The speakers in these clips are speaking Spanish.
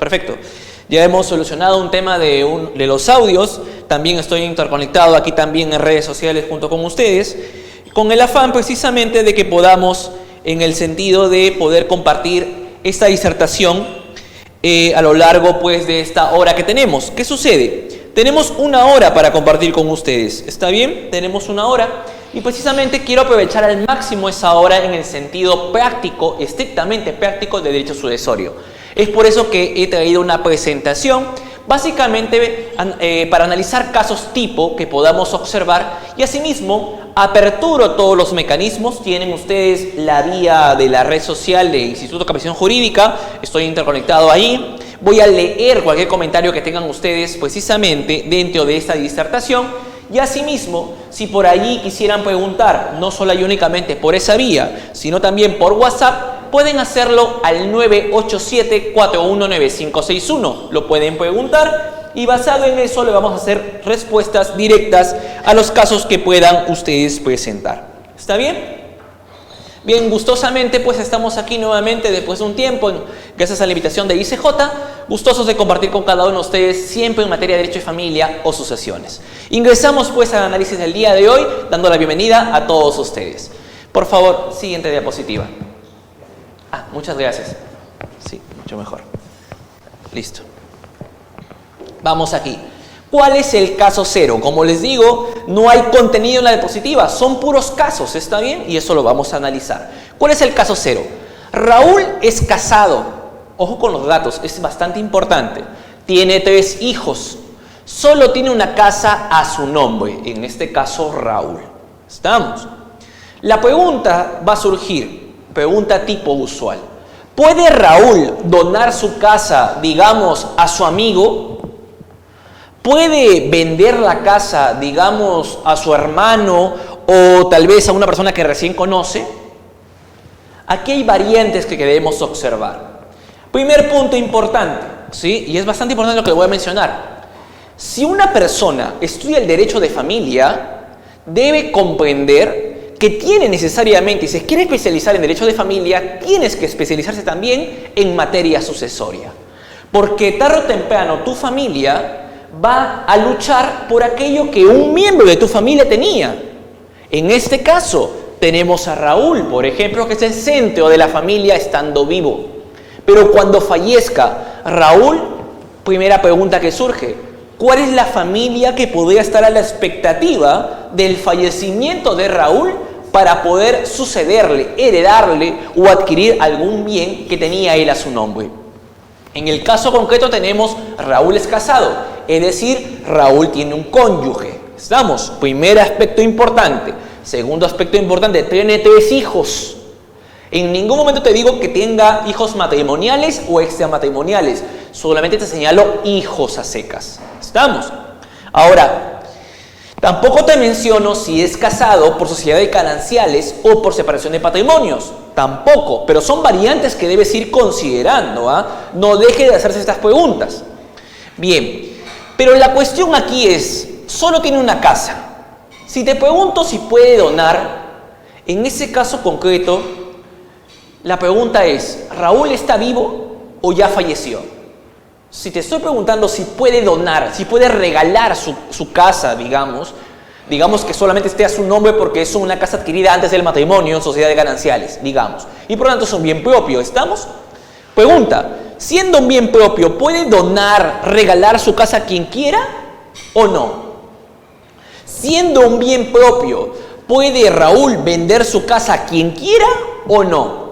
Perfecto. Ya hemos solucionado un tema de los audios. También estoy interconectado aquí también en redes sociales junto con ustedes, con el afán precisamente de que podamos, en el sentido de poder compartir esta disertación a lo largo pues de esta hora que tenemos. ¿Qué sucede? Tenemos una hora para compartir con ustedes. ¿Está bien? Tenemos una hora. Y precisamente quiero aprovechar al máximo esa hora en el sentido práctico, estrictamente práctico, de derecho sucesorio. Es por eso que he traído una presentación, básicamente para analizar casos tipo que podamos observar, y asimismo aperturo todos los mecanismos. Tienen ustedes la vía de la red social de Instituto de Capacitación Jurídica, estoy interconectado ahí. Voy a leer cualquier comentario que tengan ustedes precisamente dentro de esta disertación. Y asimismo, si por allí quisieran preguntar, no solo y únicamente por esa vía, sino también por WhatsApp, pueden hacerlo al 987-419561. Lo pueden preguntar y basado en eso le vamos a hacer respuestas directas a los casos que puedan ustedes presentar. ¿Está bien? Bien, gustosamente pues estamos aquí nuevamente después de un tiempo, gracias a la invitación de ICJ, gustosos de compartir con cada uno de ustedes siempre en materia de derecho de familia o sucesiones. Ingresamos pues al análisis del día de hoy, dando la bienvenida a todos ustedes. Por favor, siguiente diapositiva. Muchas gracias. Sí, mucho mejor. Listo. Vamos aquí. ¿Cuál es el caso cero? Como les digo, no hay contenido en la diapositiva, son puros casos, ¿está bien? Y eso lo vamos a analizar. ¿Cuál es el caso cero? Raúl es casado. Ojo con los datos, es bastante importante. Tiene 3 hijos. Solo tiene una casa a su nombre, en este caso Raúl. ¿Estamos? La pregunta va a surgir, pregunta tipo usual. ¿Puede Raúl donar su casa, digamos, a su amigo? ¿Puede vender la casa, digamos, a su hermano o tal vez a una persona que recién conoce? Aquí hay variantes que debemos observar. Primer punto importante, ¿sí? Y es bastante importante lo que le voy a mencionar. Si una persona estudia el derecho de familia, debe comprender que tiene necesariamente, si se quiere especializar en derecho de familia, tienes que especializarse también en materia sucesoria. Porque tarde o temprano tu familia va a luchar por aquello que un miembro de tu familia tenía. En este caso, tenemos a Raúl, por ejemplo, que es el centro de la familia estando vivo. Pero cuando fallezca Raúl, primera pregunta que surge, ¿cuál es la familia que podría estar a la expectativa del fallecimiento de Raúl para poder sucederle, heredarle o adquirir algún bien que tenía él a su nombre? En el caso concreto tenemos Raúl es casado, es decir, Raúl tiene un cónyuge. ¿Estamos? Primer aspecto importante. Segundo aspecto importante, tiene 3 hijos. En ningún momento te digo que tenga hijos matrimoniales o extramatrimoniales. Solamente te señalo hijos a secas. ¿Estamos? Ahora, tampoco te menciono si es casado por sociedad de gananciales o por separación de patrimonios. Tampoco, pero son variantes que debes ir considerando. No deje de hacerse estas preguntas. Bien, pero la cuestión aquí es, solo tiene una casa. Si te pregunto si puede donar, en ese caso concreto, la pregunta es, ¿Raúl está vivo o ya falleció? Si te estoy preguntando si puede donar, si puede regalar su casa, digamos que solamente esté a su nombre porque es una casa adquirida antes del matrimonio en sociedad de gananciales, digamos, y por lo tanto es un bien propio, ¿estamos? Pregunta, siendo un bien propio, ¿puede donar, regalar su casa a quien quiera o no? Siendo un bien propio, ¿puede Raúl vender su casa a quien quiera o no?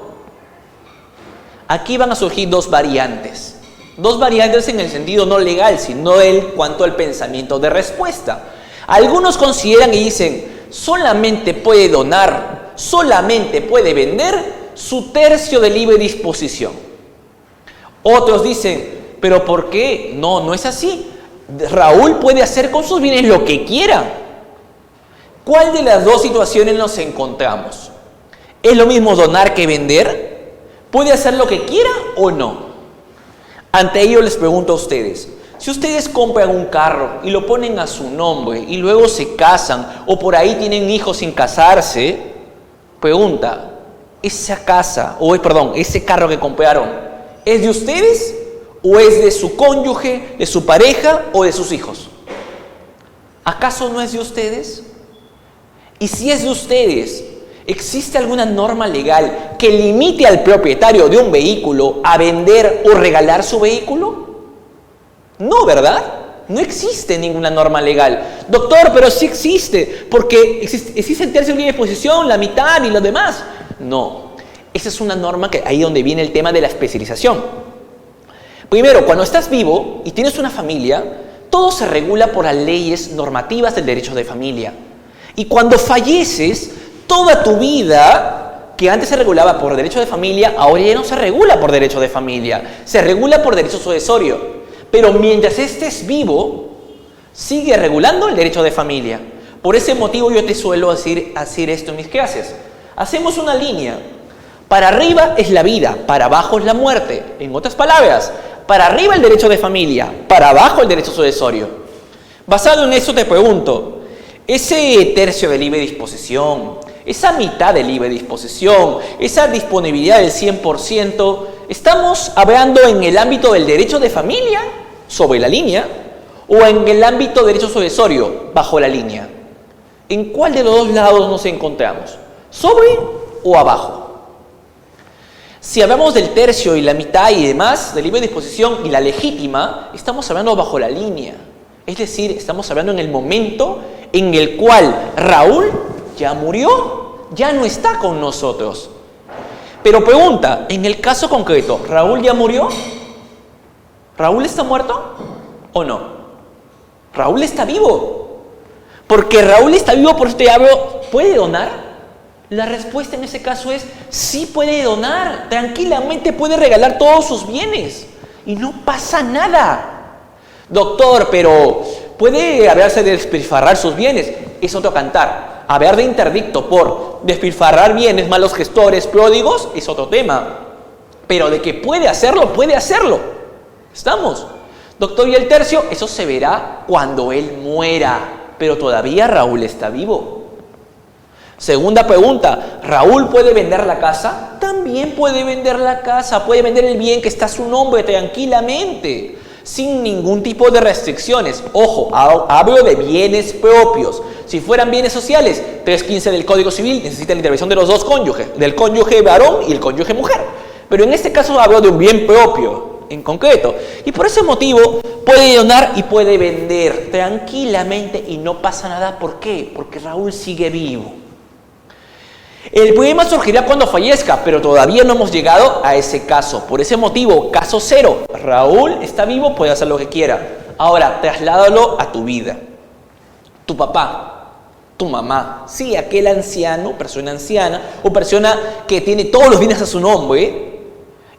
Aquí van a surgir 2 variantes. 2 variantes en el sentido no legal, sino en cuanto al pensamiento de respuesta. Algunos consideran y dicen, solamente puede donar, solamente puede vender su tercio de libre disposición. Otros dicen, ¿pero por qué? No es así. Raúl puede hacer con sus bienes lo que quiera. ¿Cuál de las 2 situaciones nos encontramos? ¿Es lo mismo donar que vender? ¿Puede hacer lo que quiera o no? Ante ello les pregunto a ustedes, si ustedes compran un carro y lo ponen a su nombre y luego se casan o por ahí tienen hijos sin casarse, pregunta, ese carro que compraron, ¿es de ustedes ¿O es de su cónyuge, de su pareja o de sus hijos? ¿Acaso no es de ustedes? Y si es de ustedes, ¿existe alguna norma legal que limite al propietario de un vehículo a vender o regalar su vehículo? No, ¿verdad? No existe ninguna norma legal. Doctor, pero sí existe, porque existe el tercio de libre disposición, la mitad y lo demás. No, esa es una norma que ahí donde viene el tema de la especialización. Primero, cuando estás vivo y tienes una familia, todo se regula por las leyes normativas del derecho de familia. Y cuando falleces, toda tu vida, que antes se regulaba por derecho de familia, ahora ya no se regula por derecho de familia, se regula por derecho sucesorio. Pero mientras estés vivo, sigue regulando el derecho de familia. Por ese motivo yo te suelo decir esto en mis clases. Hacemos una línea. Para arriba es la vida, para abajo es la muerte. En otras palabras, para arriba el derecho de familia, para abajo el derecho sucesorio. Basado en eso te pregunto, ese tercio de libre disposición, esa mitad de libre disposición, esa disponibilidad del 100%, ¿estamos hablando en el ámbito del derecho de familia, sobre la línea, o en el ámbito del derecho sucesorio, bajo la línea? ¿En cuál de los dos lados nos encontramos? ¿Sobre o abajo? Si hablamos del tercio y la mitad y demás, de libre disposición y la legítima, estamos hablando bajo la línea. Es decir, estamos hablando en el momento en el cual Raúl ya murió, ya no está con nosotros. Pero pregunta, en el caso concreto, ¿Raúl ya murió? ¿Raúl está muerto o no? Raúl está vivo. Porque Raúl está vivo, por eso te hablo, ¿puede donar? La respuesta en ese caso es, sí puede donar, tranquilamente puede regalar todos sus bienes y no pasa nada. Doctor, pero ¿puede hablarse de despilfarrar sus bienes? Es otro cantar. Hablar de interdicto por despilfarrar bienes, malos gestores, pródigos, es otro tema. Pero de que puede hacerlo, puede hacerlo. ¿Estamos? Doctor, ¿y el tercio? Eso se verá cuando él muera, pero todavía Raúl está vivo. Segunda pregunta, ¿Raúl puede vender la casa? También puede vender la casa, puede vender el bien que está a su nombre tranquilamente, sin ningún tipo de restricciones. Ojo, hablo de bienes propios. Si fueran bienes sociales, 315 del Código Civil necesita la intervención de los dos cónyuges, del cónyuge varón y el cónyuge mujer. Pero en este caso hablo de un bien propio, en concreto. Y por ese motivo puede donar y puede vender tranquilamente y no pasa nada. ¿Por qué? Porque Raúl sigue vivo. El problema surgirá cuando fallezca, pero todavía no hemos llegado a ese caso. Por ese motivo, caso cero. Raúl está vivo, puede hacer lo que quiera. Ahora, trasládalo a tu vida. Tu papá, tu mamá, sí, aquel anciano, persona anciana, o persona que tiene todos los bienes a su nombre,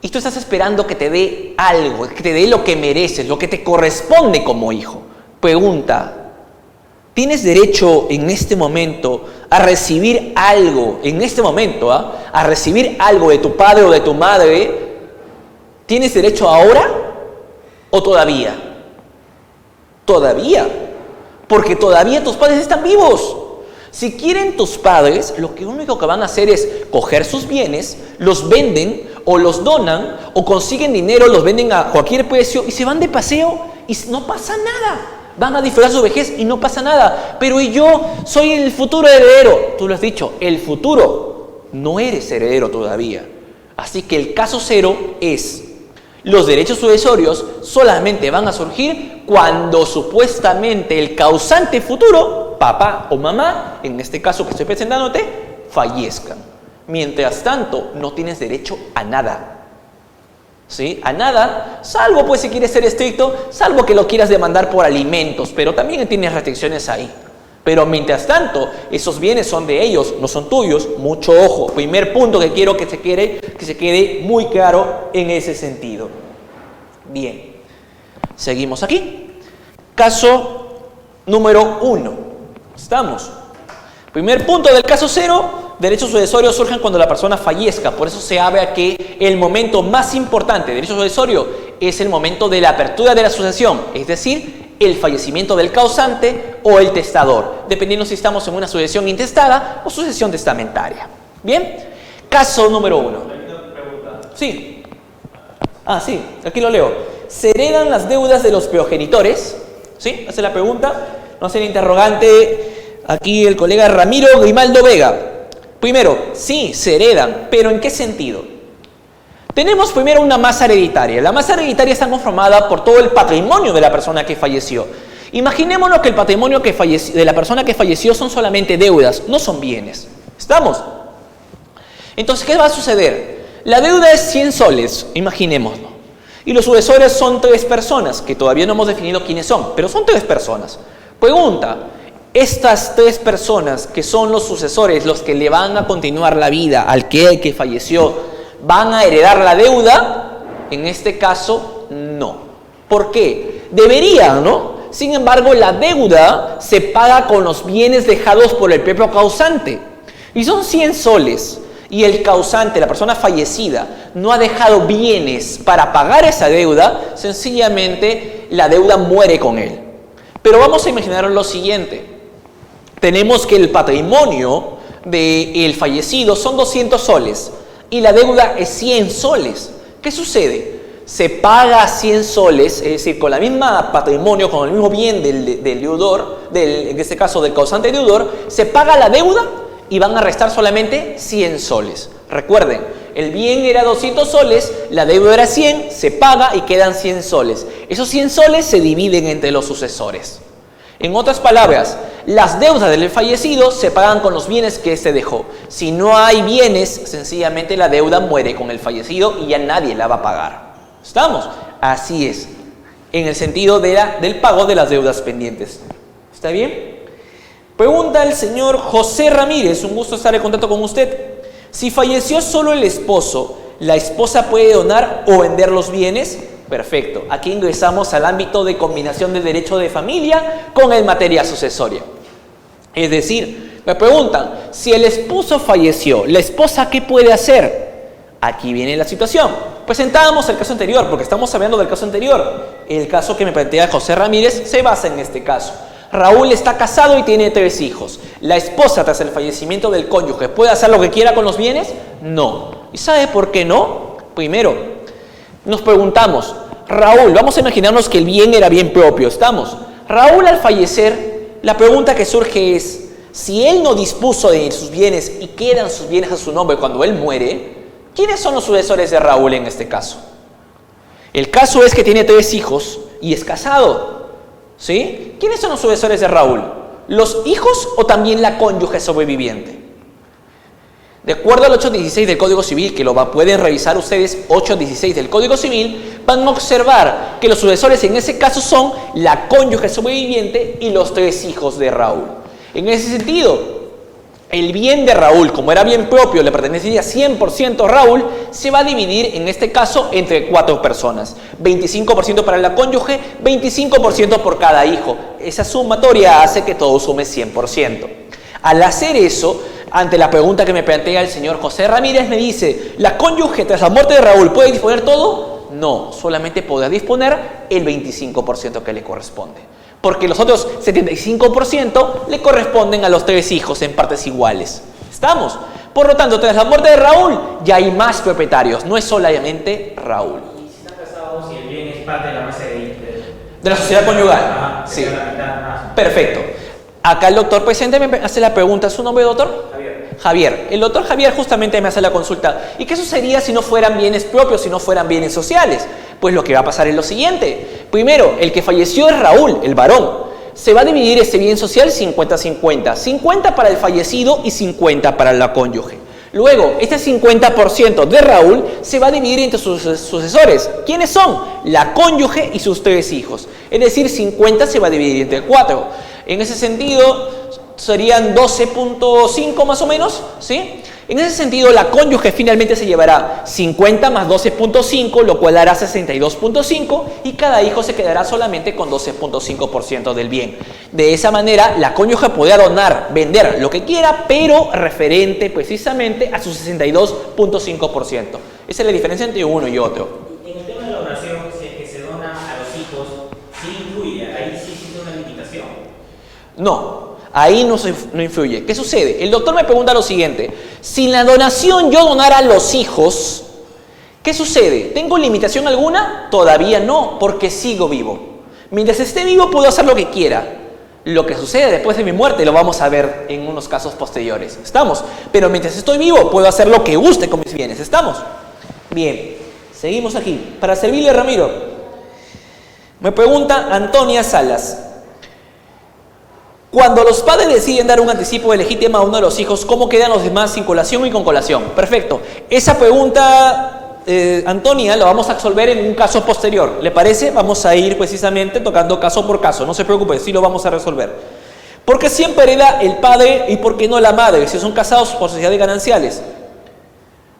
y tú estás esperando que te dé algo, que te dé lo que mereces, lo que te corresponde como hijo. Pregunta, ¿tienes derecho en este momento a recibir algo, en este momento, a recibir algo de tu padre o de tu madre? ¿Tienes derecho ahora o todavía? Todavía, porque todavía tus padres están vivos. Si quieren tus padres, lo único que van a hacer es coger sus bienes, los venden o los donan o consiguen dinero, los venden a cualquier precio y se van de paseo y no pasa nada. Van a disfrutar su vejez y no pasa nada. Pero y yo soy el futuro heredero. Tú lo has dicho, el futuro. No eres heredero todavía. Así que el caso cero es, los derechos sucesorios solamente van a surgir cuando supuestamente el causante futuro, papá o mamá, en este caso que estoy presentándote, fallezcan. Mientras tanto, no tienes derecho a nada. ¿Sí? A nada, salvo pues si quieres ser estricto, salvo que lo quieras demandar por alimentos, pero también tienes restricciones ahí. Pero mientras tanto, esos bienes son de ellos, no son tuyos. Mucho ojo. Primer punto que quiero que se quede muy claro en ese sentido. Bien, seguimos aquí. Caso número 1. ¿Estamos? Primer punto del caso cero. Derechos sucesorios surgen cuando la persona fallezca. Por eso se habla que el momento más importante de derecho sucesorio es el momento de la apertura de la sucesión, es decir, el fallecimiento del causante o el testador, dependiendo si estamos en una sucesión intestada o sucesión testamentaria. Bien, caso número 1. Sí. Sí, aquí lo leo. ¿se heredan las deudas de los progenitores? ¿Sí? Hace la pregunta. No hace el interrogante aquí el colega Ramiro Grimaldo Vega. Primero, sí, se heredan, pero ¿en qué sentido? Tenemos primero una masa hereditaria. La masa hereditaria está conformada por todo el patrimonio de la persona que falleció. Imaginémonos que el patrimonio de la persona que falleció son solamente deudas, no son bienes. ¿Estamos? Entonces, ¿qué va a suceder? La deuda es 100 soles, imaginémoslo. Y los sucesores son 3 personas, que todavía no hemos definido quiénes son, pero son 3 personas. Pregunta, estas 3 personas que son los sucesores, los que le van a continuar la vida al que falleció, ¿van a heredar la deuda? En este caso, no. ¿Por qué? Deberían, ¿no? Sin embargo, la deuda se paga con los bienes dejados por el propio causante. Y son 100 soles. Y el causante, la persona fallecida, no ha dejado bienes para pagar esa deuda, sencillamente la deuda muere con él. Pero vamos a imaginar lo siguiente. Tenemos que el patrimonio del fallecido son 200 soles y la deuda es 100 soles. ¿Qué sucede? Se paga 100 soles, es decir, con la misma patrimonio, con el mismo bien del deudor, en este caso del causante deudor, se paga la deuda y van a restar solamente 100 soles. Recuerden, el bien era 200 soles, la deuda era 100, se paga y quedan 100 soles. Esos 100 soles se dividen entre los sucesores. En otras palabras, las deudas del fallecido se pagan con los bienes que éste dejó. Si no hay bienes, sencillamente la deuda muere con el fallecido y ya nadie la va a pagar. ¿Estamos? Así es, en el sentido del pago de las deudas pendientes. ¿Está bien? Pregunta el señor José Ramírez, un gusto estar en contacto con usted. Si falleció solo el esposo, ¿la esposa puede donar o vender los bienes? Perfecto. Aquí ingresamos al ámbito de combinación del derecho de familia con el materia sucesoria. Es decir, me preguntan, si el esposo falleció, ¿la esposa qué puede hacer? Aquí viene la situación. Presentábamos el caso anterior, porque estamos hablando del caso anterior. El caso que me plantea José Ramírez se basa en este caso. Raúl está casado y tiene 3 hijos. ¿La esposa, tras el fallecimiento del cónyuge, puede hacer lo que quiera con los bienes? No. ¿Y sabe por qué no? Primero, nos preguntamos, Raúl, vamos a imaginarnos que el bien era bien propio, ¿estamos? Raúl al fallecer, la pregunta que surge es, si él no dispuso de sus bienes y quedan sus bienes a su nombre cuando él muere, ¿quiénes son los sucesores de Raúl en este caso? El caso es que tiene 3 hijos y es casado, ¿sí? ¿Quiénes son los sucesores de Raúl? ¿Los hijos o también la cónyuge sobreviviente? De acuerdo al 816 del Código Civil, que pueden revisar ustedes, 816 del Código Civil, van a observar que los sucesores en ese caso son la cónyuge sobreviviente y los 3 hijos de Raúl. En ese sentido, el bien de Raúl, como era bien propio, le pertenecía 100% a Raúl, se va a dividir en este caso entre 4 personas. 25% para la cónyuge, 25% por cada hijo. Esa sumatoria hace que todo sume 100%. Al hacer eso, ante la pregunta que me plantea el señor José Ramírez, me dice, ¿la cónyuge tras la muerte de Raúl puede disponer todo? No, solamente podrá disponer el 25% que le corresponde. Porque los otros 75% le corresponden a los 3 hijos en partes iguales. ¿Estamos? Por lo tanto, tras la muerte de Raúl, ya hay más propietarios, no es solamente Raúl. ¿Y si están casados y el bien es parte de la masa de la sociedad conyugal? Ajá, sí. La mitad más. Perfecto. Acá el doctor presente me hace la pregunta. ¿Su nombre, doctor? Javier. El doctor Javier justamente me hace la consulta. ¿Y qué sucedería si no fueran bienes propios, si no fueran bienes sociales? Pues lo que va a pasar es lo siguiente. Primero, el que falleció es Raúl, el varón. Se va a dividir ese bien social 50-50. 50 para el fallecido y 50 para la cónyuge. Luego, este 50% de Raúl se va a dividir entre sus sucesores. ¿Quiénes son? La cónyuge y sus 3 hijos. Es decir, 50 se va a dividir entre 4. En ese sentido, serían 12.5 más o menos, ¿sí? En ese sentido, la cónyuge finalmente se llevará 50 más 12.5, lo cual hará 62.5, y cada hijo se quedará solamente con 12.5% del bien. De esa manera, la cónyuge podrá donar, vender lo que quiera, pero referente precisamente a su 62.5%. Esa es la diferencia entre uno y otro. En el tema de la donación, si es que se dona a los hijos, ¿sí influye? Ahí sí existe una limitación. No. Ahí no influye. ¿Qué sucede? El doctor me pregunta lo siguiente. Si en la donación yo donara a los hijos, ¿Qué sucede? ¿Tengo limitación alguna? Todavía no, porque sigo vivo. Mientras esté vivo puedo hacer lo que quiera. Lo que sucede después de mi muerte lo vamos a ver en unos casos posteriores. ¿Estamos? Pero mientras estoy vivo puedo hacer lo que guste con mis bienes. ¿Estamos? Bien, seguimos aquí. Para servirle, Ramiro. Me pregunta Antonia Salas. Cuando los padres deciden dar un anticipo de legítima a uno de los hijos, ¿cómo quedan los demás sin colación y con colación? Perfecto. Esa pregunta, Antonia, la vamos a resolver en un caso posterior. ¿Le parece? Vamos a ir precisamente tocando caso por caso. No se preocupe, sí lo vamos a resolver. ¿Por qué siempre hereda el padre y por qué no la madre si son casados por sociedades gananciales?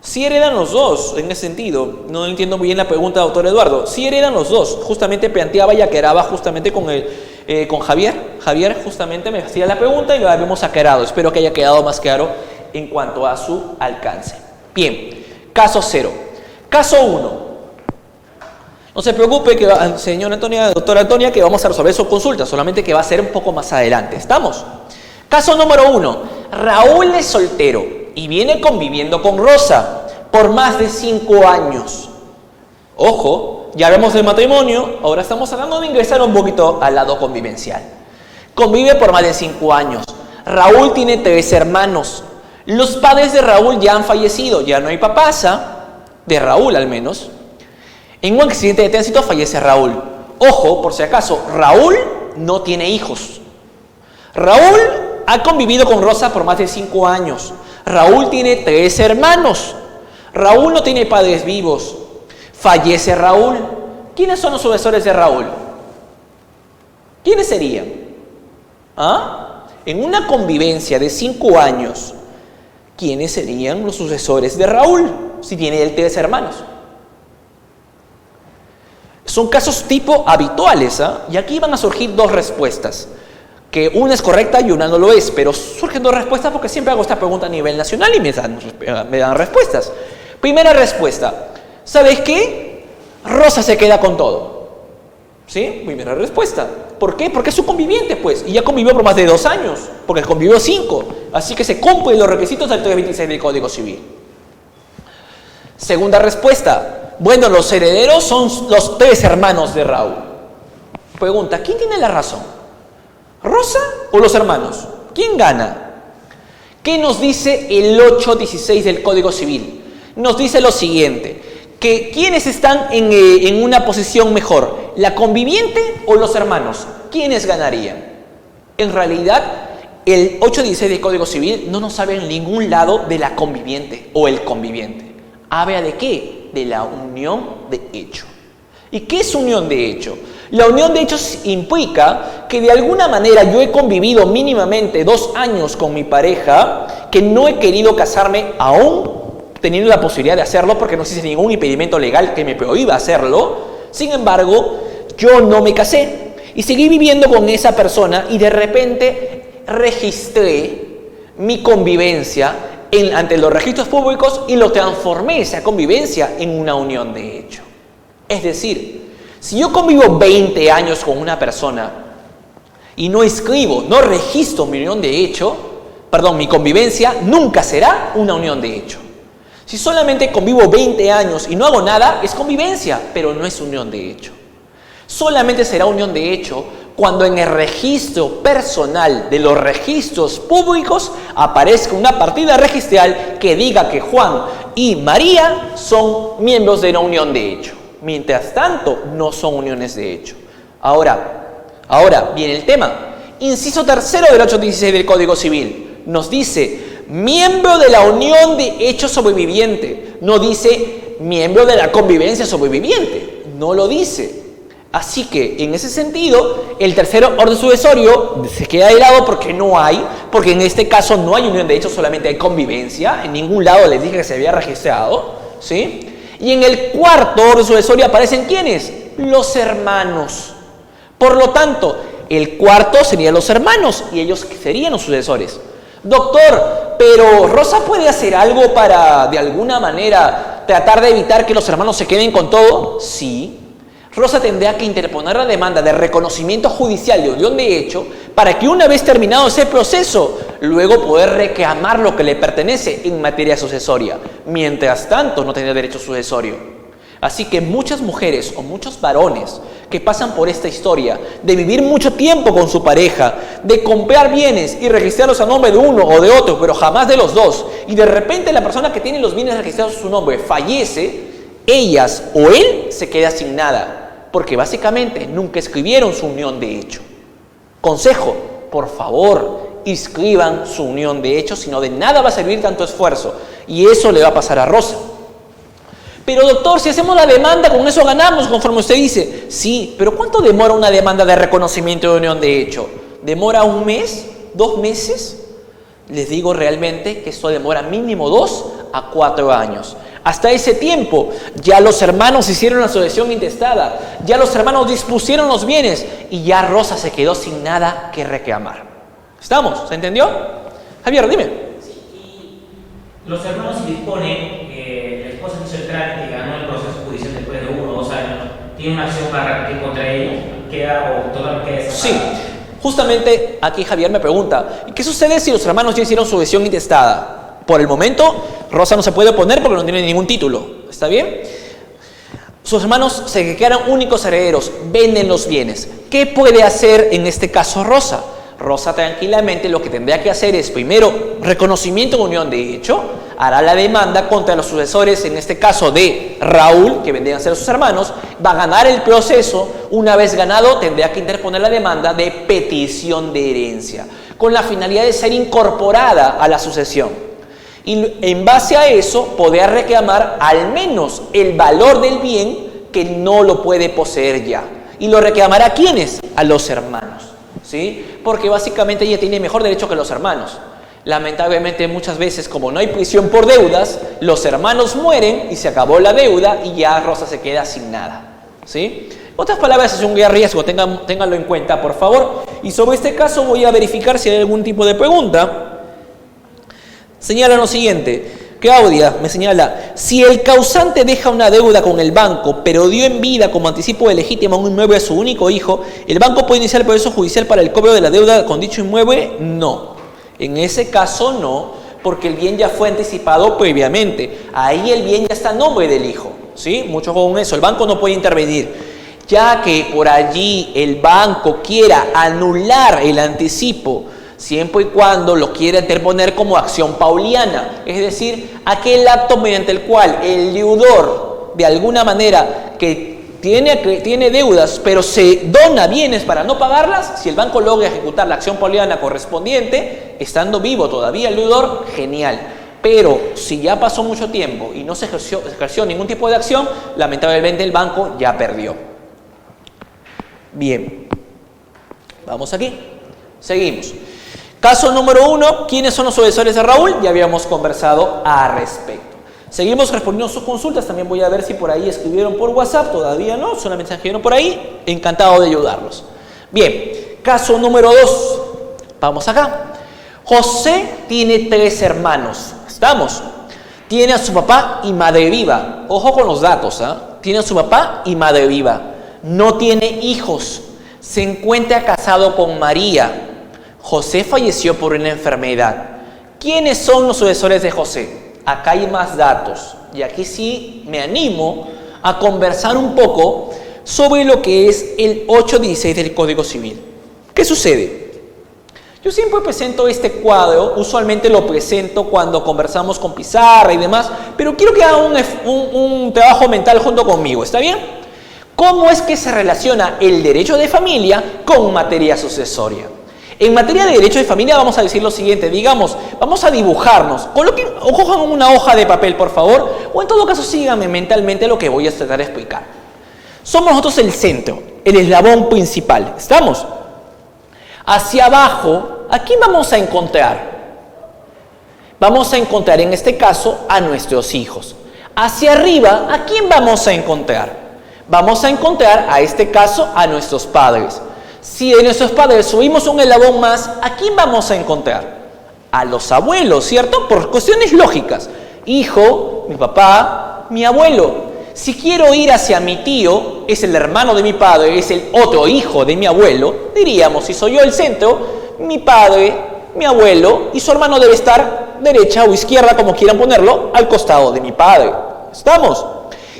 Sí heredan los dos, en ese sentido. No entiendo muy bien la pregunta, doctor Eduardo. Sí heredan los dos. Justamente planteaba y aclaraba justamente con Javier. Javier justamente me hacía la pregunta y lo habíamos aclarado. Espero que haya quedado más claro en cuanto a su alcance. Bien, caso 0. Caso 1. No se preocupe, señora Antonia, doctora Antonia, que vamos a resolver su consulta, solamente que va a ser un poco más adelante. ¿Estamos? Caso número 1. Raúl es soltero y viene conviviendo con Rosa por más de 5 años. Ojo, ya hablamos del matrimonio, ahora estamos hablando de ingresar un poquito al lado convivencial. Convive por más de 5 años. Raúl tiene 3 hermanos. Los padres de Raúl ya han fallecido, ya no hay papás, de Raúl al menos. En un accidente de tránsito fallece Raúl. Ojo, por si acaso, Raúl no tiene hijos. Raúl ha convivido con Rosa por más de 5 años. Raúl tiene 3 hermanos. Raúl no tiene padres vivos. Fallece Raúl. ¿Quiénes son los sucesores de Raúl? ¿Quiénes serían? En una convivencia de 5 años, ¿quiénes serían los sucesores de Raúl si tiene él 3 hermanos? Son casos tipo habituales, y aquí van a surgir 2 respuestas, que una es correcta y una no lo es, pero surgen 2 respuestas porque siempre hago esta pregunta a nivel nacional y me dan respuestas. Primera respuesta, ¿sabes qué? Rosa se queda con todo. ¿Sí? Primera respuesta. ¿Por qué? Porque es su conviviente, pues, y ya convivió por más de 2 años, porque convivió 5, así que se cumplen los requisitos del 326 del Código Civil. Segunda respuesta, bueno, los herederos son los 3 hermanos de Raúl. Pregunta, ¿quién tiene la razón? ¿Rosa o los hermanos? ¿Quién gana? ¿Qué nos dice el 816 del Código Civil? Nos dice lo siguiente, que ¿quiénes están en una posición mejor? ¿La conviviente o los hermanos? ¿Quiénes ganarían? En realidad, el 816 del Código Civil no nos habla en ningún lado de la conviviente o el conviviente. ¿Habla de qué? De la unión de hecho. ¿Y qué es unión de hecho? La unión de hechos implica que de alguna manera yo he convivido mínimamente 2 años con mi pareja, que no he querido casarme aún teniendo la posibilidad de hacerlo porque no existe ningún impedimento legal que me prohíba hacerlo. Sin embargo, yo no me casé y seguí viviendo con esa persona y de repente registré mi convivencia ante los registros públicos y lo transformé esa convivencia en una unión de hecho. Es decir, si yo convivo 20 años con una persona y no escribo, no registro mi unión de hecho, mi convivencia nunca será una unión de hecho. Si solamente convivo 20 años y no hago nada, es convivencia, pero no es unión de hecho. Solamente será unión de hecho cuando en el registro personal de los registros públicos aparezca una partida registral que diga que Juan y María son miembros de una unión de hecho. Mientras tanto, no son uniones de hecho. Ahora viene el tema. Inciso 3 del 816 del Código Civil nos dice miembro de la unión de hecho sobreviviente. No dice miembro de la convivencia sobreviviente. No lo dice. Así que, en ese sentido, el tercer orden sucesorio se queda de lado porque en este caso no hay unión de hecho, solamente hay convivencia. En ningún lado les dije que se había registrado, ¿sí? Y en el cuarto orden sucesorio aparecen ¿quiénes? Los hermanos. Por lo tanto, el cuarto serían los hermanos y ellos serían los sucesores. Doctor, pero Rosa puede hacer algo para, de alguna manera, tratar de evitar que los hermanos se queden con todo. Sí. Rosa tendrá que interponer la demanda de reconocimiento judicial de unión de hecho para que una vez terminado ese proceso, luego poder reclamar lo que le pertenece en materia sucesoria. Mientras tanto, no tenía derecho sucesorio. Así que muchas mujeres o muchos varones que pasan por esta historia de vivir mucho tiempo con su pareja, de comprar bienes y registrarlos a nombre de uno o de otro, pero jamás de los dos, y de repente la persona que tiene los bienes registrados a su nombre fallece, ellas o él se queda sin nada, porque básicamente nunca escribieron su unión de hecho. Consejo, por favor, inscriban su unión de hecho, si no de nada va a servir tanto esfuerzo, y eso le va a pasar a Rosa. Pero doctor, si hacemos la demanda, con eso ganamos, conforme usted dice. Sí, pero ¿cuánto demora una demanda de reconocimiento de unión de hecho? ¿Demora un mes? ¿2 meses? Les digo realmente que esto demora mínimo 2 a 4 años. Hasta ese tiempo, ya los hermanos hicieron la sucesión intestada, ya los hermanos dispusieron los bienes y ya Rosa se quedó sin nada que reclamar. ¿Estamos? ¿Se entendió? Javier, dime. Sí, y los hermanos se disponen, la esposa hizo el trámite y ganó el proceso judicial después de 1 o 2 años, tiene una acción para repetir contra ellos, queda o totalmente queda desamparada. Sí, justamente aquí Javier me pregunta, ¿y qué sucede si los hermanos ya hicieron sucesión intestada? Por el momento, Rosa no se puede oponer porque no tiene ningún título, ¿está bien? Sus hermanos se quedan únicos herederos, venden los bienes. ¿Qué puede hacer en este caso Rosa? Rosa tranquilamente lo que tendría que hacer es, primero, reconocimiento de unión de hecho, hará la demanda contra los sucesores, en este caso de Raúl, que vendrían a ser sus hermanos, va a ganar el proceso, una vez ganado tendría que interponer la demanda de petición de herencia, con la finalidad de ser incorporada a la sucesión. Y en base a eso, podría reclamar al menos el valor del bien que no lo puede poseer ya. ¿Y lo reclamará a quiénes? A los hermanos, ¿sí? Porque básicamente ella tiene mejor derecho que los hermanos. Lamentablemente muchas veces, como no hay prisión por deudas, los hermanos mueren y se acabó la deuda y ya Rosa se queda sin nada, ¿sí? Otras palabras, es un gran riesgo, ténganlo en cuenta, por favor. Y sobre este caso voy a verificar si hay algún tipo de pregunta. Señala lo siguiente, Claudia me señala, si el causante deja una deuda con el banco, pero dio en vida como anticipo de legítima un inmueble a su único hijo, ¿el banco puede iniciar el proceso judicial para el cobro de la deuda con dicho inmueble? No. En ese caso no, porque el bien ya fue anticipado previamente. Ahí el bien ya está a nombre del hijo, ¿sí? Mucho con eso, el banco no puede intervenir. Ya que por allí el banco quiera anular el anticipo, siempre y cuando lo quiera interponer como acción pauliana, es decir, aquel acto mediante el cual el deudor, de alguna manera, que tiene deudas, pero se dona bienes para no pagarlas, si el banco logra ejecutar la acción pauliana correspondiente, estando vivo todavía el deudor, genial. Pero si ya pasó mucho tiempo y no se ejerció ningún tipo de acción, lamentablemente el banco ya perdió. Bien, vamos aquí, seguimos. Caso número 1, ¿quiénes son los sucesores de Raúl? Ya habíamos conversado al respecto. Seguimos respondiendo sus consultas, también voy a ver si por ahí escribieron por WhatsApp, todavía no, solamente escribieron por ahí, encantado de ayudarlos. Bien, caso número 2, vamos acá. José tiene 3 hermanos, ¿estamos? Tiene a su papá y madre viva, ojo con los datos, ¿eh? Tiene a su papá y madre viva, no tiene hijos, se encuentra casado con María. José falleció por una enfermedad. ¿Quiénes son los sucesores de José? Acá hay más datos y aquí sí me animo a conversar un poco sobre lo que es el 816 del Código Civil. ¿Qué sucede? Yo siempre presento este cuadro, usualmente lo presento cuando conversamos con pizarra y demás, pero quiero que hagan un trabajo mental junto conmigo, ¿está bien? ¿Cómo es que se relaciona el derecho de familia con materia sucesoria? En materia de derecho de familia vamos a decir lo siguiente, digamos, vamos a dibujarnos, cojan una hoja de papel por favor, o en todo caso síganme mentalmente lo que voy a tratar de explicar. Somos nosotros el centro, el eslabón principal, ¿estamos? Hacia abajo, ¿a quién vamos a encontrar? Vamos a encontrar en este caso a nuestros hijos. Hacia arriba, ¿a quién vamos a encontrar? Vamos a encontrar a este caso a nuestros padres. Si de nuestros padres subimos un eslabón más, ¿a quién vamos a encontrar? A los abuelos, ¿cierto? Por cuestiones lógicas. Hijo, mi papá, mi abuelo. Si quiero ir hacia mi tío, es el hermano de mi padre, es el otro hijo de mi abuelo, diríamos, si soy yo el centro, mi padre, mi abuelo y su hermano debe estar derecha o izquierda, como quieran ponerlo, al costado de mi padre. ¿Estamos?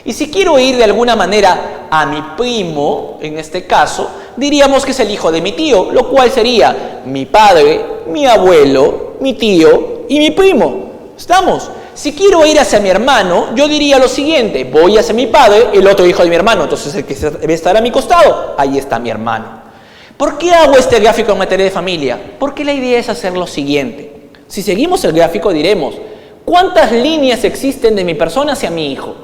Y si quiero ir de alguna manera a mi primo, en este caso, diríamos que es el hijo de mi tío, lo cual sería mi padre, mi abuelo, mi tío y mi primo. ¿Estamos? Si quiero ir hacia mi hermano, yo diría lo siguiente: voy hacia mi padre, el otro hijo de mi hermano, entonces el que debe estar a mi costado, ahí está mi hermano. ¿Por qué hago este gráfico en materia de familia? Porque la idea es hacer lo siguiente. Si seguimos el gráfico diremos: ¿cuántas líneas existen de mi persona hacia mi hijo?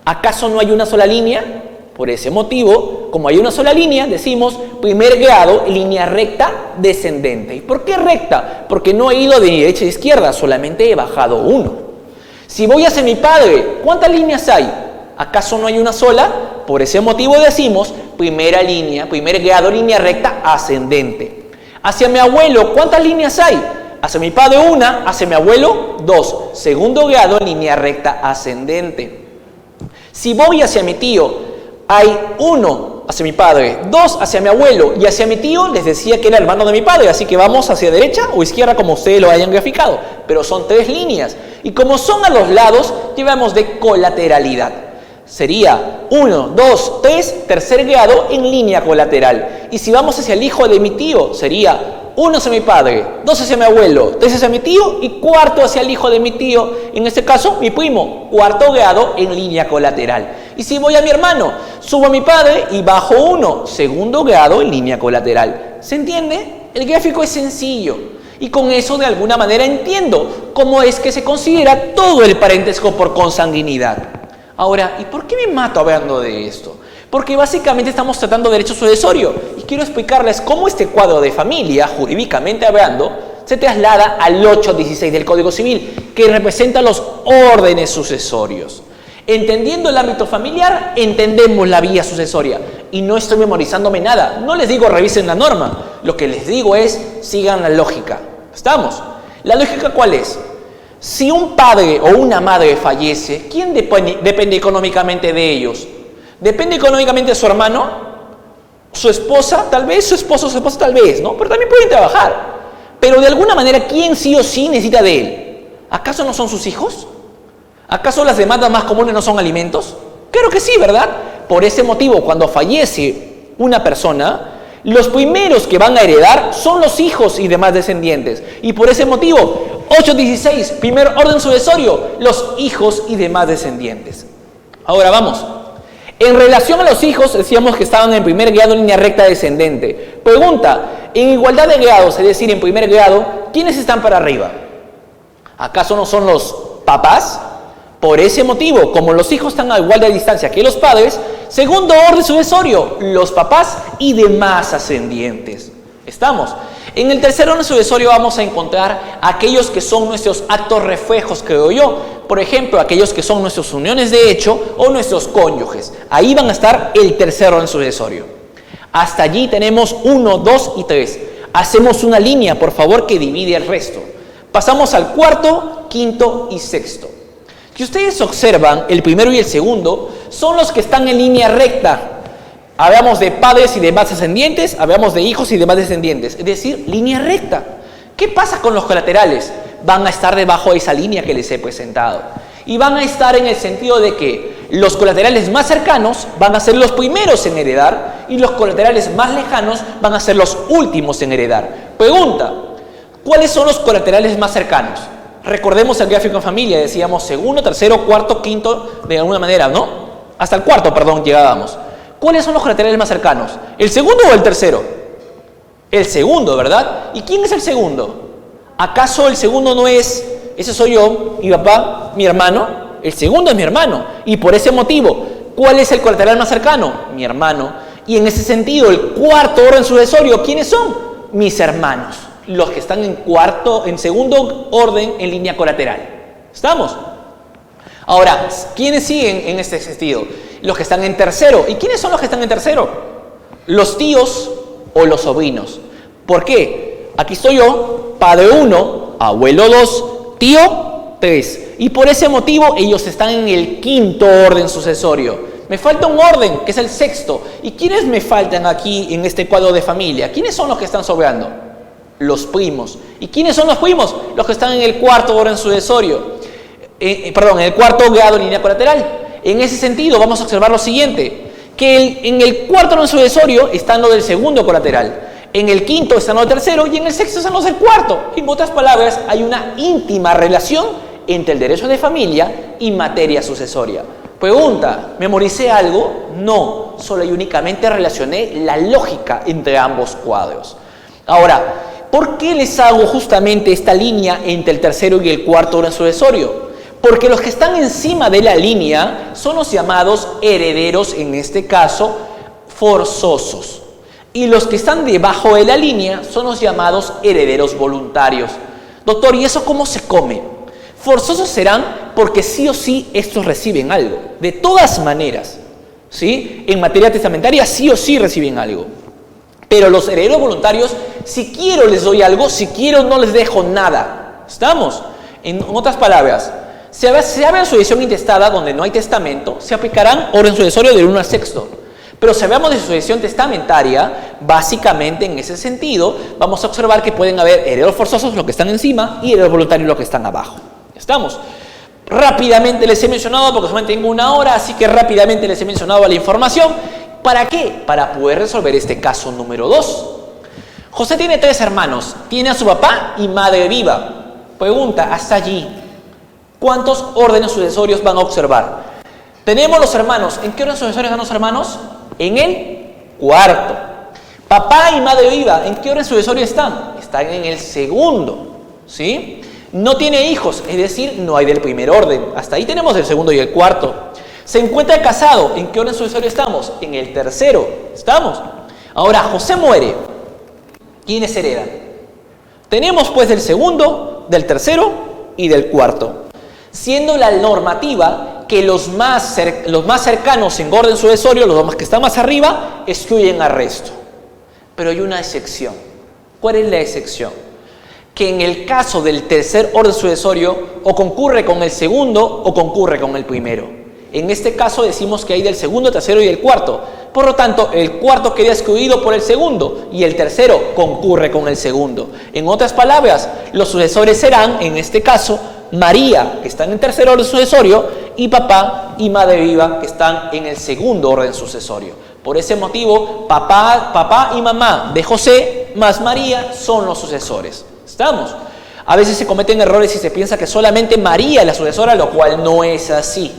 ¿Acaso no hay una sola línea? Por ese motivo, como hay una sola línea, decimos primer grado, línea recta descendente. ¿Y por qué recta? Porque no he ido de derecha a izquierda, solamente he bajado uno. Si voy hacia mi padre, ¿cuántas líneas hay? ¿Acaso no hay una sola? Por ese motivo decimos primera línea, primer grado, línea recta ascendente. Hacia mi abuelo, ¿cuántas líneas hay? Hacia mi padre una, hacia mi abuelo dos. Segundo grado, línea recta ascendente. Si voy hacia mi tío, hay uno hacia mi padre, dos hacia mi abuelo y hacia mi tío les decía que era hermano de mi padre, así que vamos hacia derecha o izquierda como ustedes lo hayan graficado, pero son tres líneas y como son a los lados, llevamos de colateralidad. Sería 1, 2, 3, tercer grado en línea colateral. Y si vamos hacia el hijo de mi tío, sería 1 hacia mi padre, 2 hacia mi abuelo, 3 hacia mi tío y cuarto hacia el hijo de mi tío, en este caso mi primo, cuarto grado en línea colateral. Y si voy a mi hermano, subo a mi padre y bajo 1, segundo grado en línea colateral. ¿Se entiende? El gráfico es sencillo y con eso de alguna manera entiendo cómo es que se considera todo el parentesco por consanguinidad. Ahora, ¿y por qué me mato hablando de esto? Porque básicamente estamos tratando derecho sucesorio y quiero explicarles cómo este cuadro de familia, jurídicamente hablando, se traslada al 816 del Código Civil, que representa los órdenes sucesorios. Entendiendo el ámbito familiar, entendemos la vía sucesoria. Y no estoy memorizándome nada. No les digo revisen la norma. Lo que les digo es sigan la lógica. ¿Estamos? ¿La lógica cuál es? Si un padre o una madre fallece, ¿quién depende económicamente de ellos? ¿Depende económicamente de su hermano? ¿Su esposa? Tal vez, su esposo, su esposa tal vez, ¿no? Pero también pueden trabajar. Pero de alguna manera, ¿quién sí o sí necesita de él? ¿Acaso no son sus hijos? ¿Acaso las demandas más comunes no son alimentos? Claro que sí, ¿verdad? Por ese motivo, cuando fallece una persona, los primeros que van a heredar son los hijos y demás descendientes. Y por ese motivo, 816, primer orden sucesorio, los hijos y demás descendientes. Ahora vamos. En relación a los hijos, decíamos que estaban en primer grado en línea recta descendente. Pregunta, en igualdad de grados, es decir, en primer grado, ¿quiénes están para arriba? ¿Acaso no son los papás? Por ese motivo, como los hijos están a igual de distancia que los padres, segundo orden sucesorio, los papás y demás ascendientes. ¿Estamos? En el tercer orden sucesorio vamos a encontrar aquellos que son nuestros actos reflejos, creo yo. Por ejemplo, aquellos que son nuestras uniones de hecho o nuestros cónyuges. Ahí van a estar el tercer orden sucesorio. Hasta allí tenemos 1, 2 y 3. Hacemos una línea, por favor, que divide el resto. Pasamos al cuarto, quinto y sexto. Si ustedes observan, el primero y el segundo son los que están en línea recta. Hablamos de padres y demás descendientes, hablamos de hijos y demás descendientes, es decir, línea recta. ¿Qué pasa con los colaterales? Van a estar debajo de esa línea que les he presentado. Y van a estar en el sentido de que los colaterales más cercanos van a ser los primeros en heredar y los colaterales más lejanos van a ser los últimos en heredar. Pregunta, ¿cuáles son los colaterales más cercanos? Recordemos el gráfico en familia, decíamos segundo, tercero, cuarto, quinto, de alguna manera, ¿no? Hasta el cuarto, perdón, llegábamos. ¿Cuáles son los colaterales más cercanos? ¿El segundo o el tercero? El segundo, ¿verdad? ¿Y quién es el segundo? ¿Acaso el segundo no es, ese soy yo, mi papá, mi hermano? El segundo es mi hermano. Y por ese motivo, ¿cuál es el colateral más cercano? Mi hermano. Y en ese sentido, el cuarto orden sucesorio, ¿quiénes son? Mis hermanos. Los que están en segundo orden en línea colateral. ¿Estamos? Ahora, ¿quiénes siguen en este sentido? Los que están en tercero. ¿Y quiénes son los que están en tercero? Los tíos o los sobrinos. ¿Por qué? Aquí estoy yo, padre 1, abuelo 2, tío 3. Y por ese motivo ellos están en el quinto orden sucesorio. Me falta un orden, que es el sexto. ¿Y quiénes me faltan aquí en este cuadro de familia? ¿Quiénes son los que están sobrando? Los primos. ¿Y quiénes son los primos? Los que están en el cuarto orden sucesorio. En el cuarto grado de línea colateral. En ese sentido, vamos a observar lo siguiente, que en el cuarto orden sucesorio están los del segundo colateral, en el quinto están los del tercero y en el sexto están los del cuarto. En otras palabras, hay una íntima relación entre el derecho de familia y materia sucesoria. Pregunta, ¿memoricé algo? No, solo y únicamente relacioné la lógica entre ambos cuadros. Ahora, ¿por qué les hago justamente esta línea entre el tercero y el cuarto orden sucesorio? Porque los que están encima de la línea son los llamados herederos, en este caso, forzosos. Y los que están debajo de la línea son los llamados herederos voluntarios. Doctor, ¿y eso cómo se come? Forzosos serán porque sí o sí estos reciben algo. De todas maneras, ¿sí? En materia testamentaria sí o sí reciben algo. Pero los herederos voluntarios, si quiero les doy algo, si quiero no les dejo nada. ¿Estamos? En otras palabras, si habla de sucesión intestada donde no hay testamento, se aplicarán orden sucesorio del 1 al sexto. Pero si hablamos de sucesión testamentaria, básicamente en ese sentido, vamos a observar que pueden haber herederos forzosos, los que están encima, y herederos voluntarios, los que están abajo. ¿Estamos? Rápidamente les he mencionado, porque solamente tengo 1 hora, así que rápidamente les he mencionado la información. ¿Para qué? Para poder resolver este caso número 2. José tiene 3 hermanos, tiene a su papá y madre viva. Pregunta, hasta allí, ¿cuántos órdenes sucesorios van a observar? Tenemos los hermanos. ¿En qué orden sucesorio están los hermanos? En el cuarto. Papá y madre viva, ¿en qué orden sucesorio están? Están en el segundo, ¿sí? No tiene hijos, es decir, no hay del primer orden. Hasta ahí tenemos el segundo y el cuarto. Se encuentra casado, ¿en qué orden sucesorio estamos? En el tercero, ¿estamos? Ahora, José muere. ¿Quiénes heredan? Tenemos pues del segundo, del tercero y del cuarto. Siendo la normativa que los más cercanos en orden sucesorio, los que están más arriba, excluyen al resto. Pero hay una excepción. ¿Cuál es la excepción? Que en el caso del tercer orden sucesorio, o concurre con el segundo o concurre con el primero. En este caso decimos que hay del segundo, tercero y el cuarto. Por lo tanto, el cuarto queda excluido por el segundo y el tercero concurre con el segundo. En otras palabras, los sucesores serán, en este caso, María, que está en el tercer orden sucesorio, y papá y madre viva, que están en el segundo orden sucesorio. Por ese motivo, papá y mamá de José más María son los sucesores. ¿Estamos? A veces se cometen errores y se piensa que solamente María es la sucesora, lo cual no es así.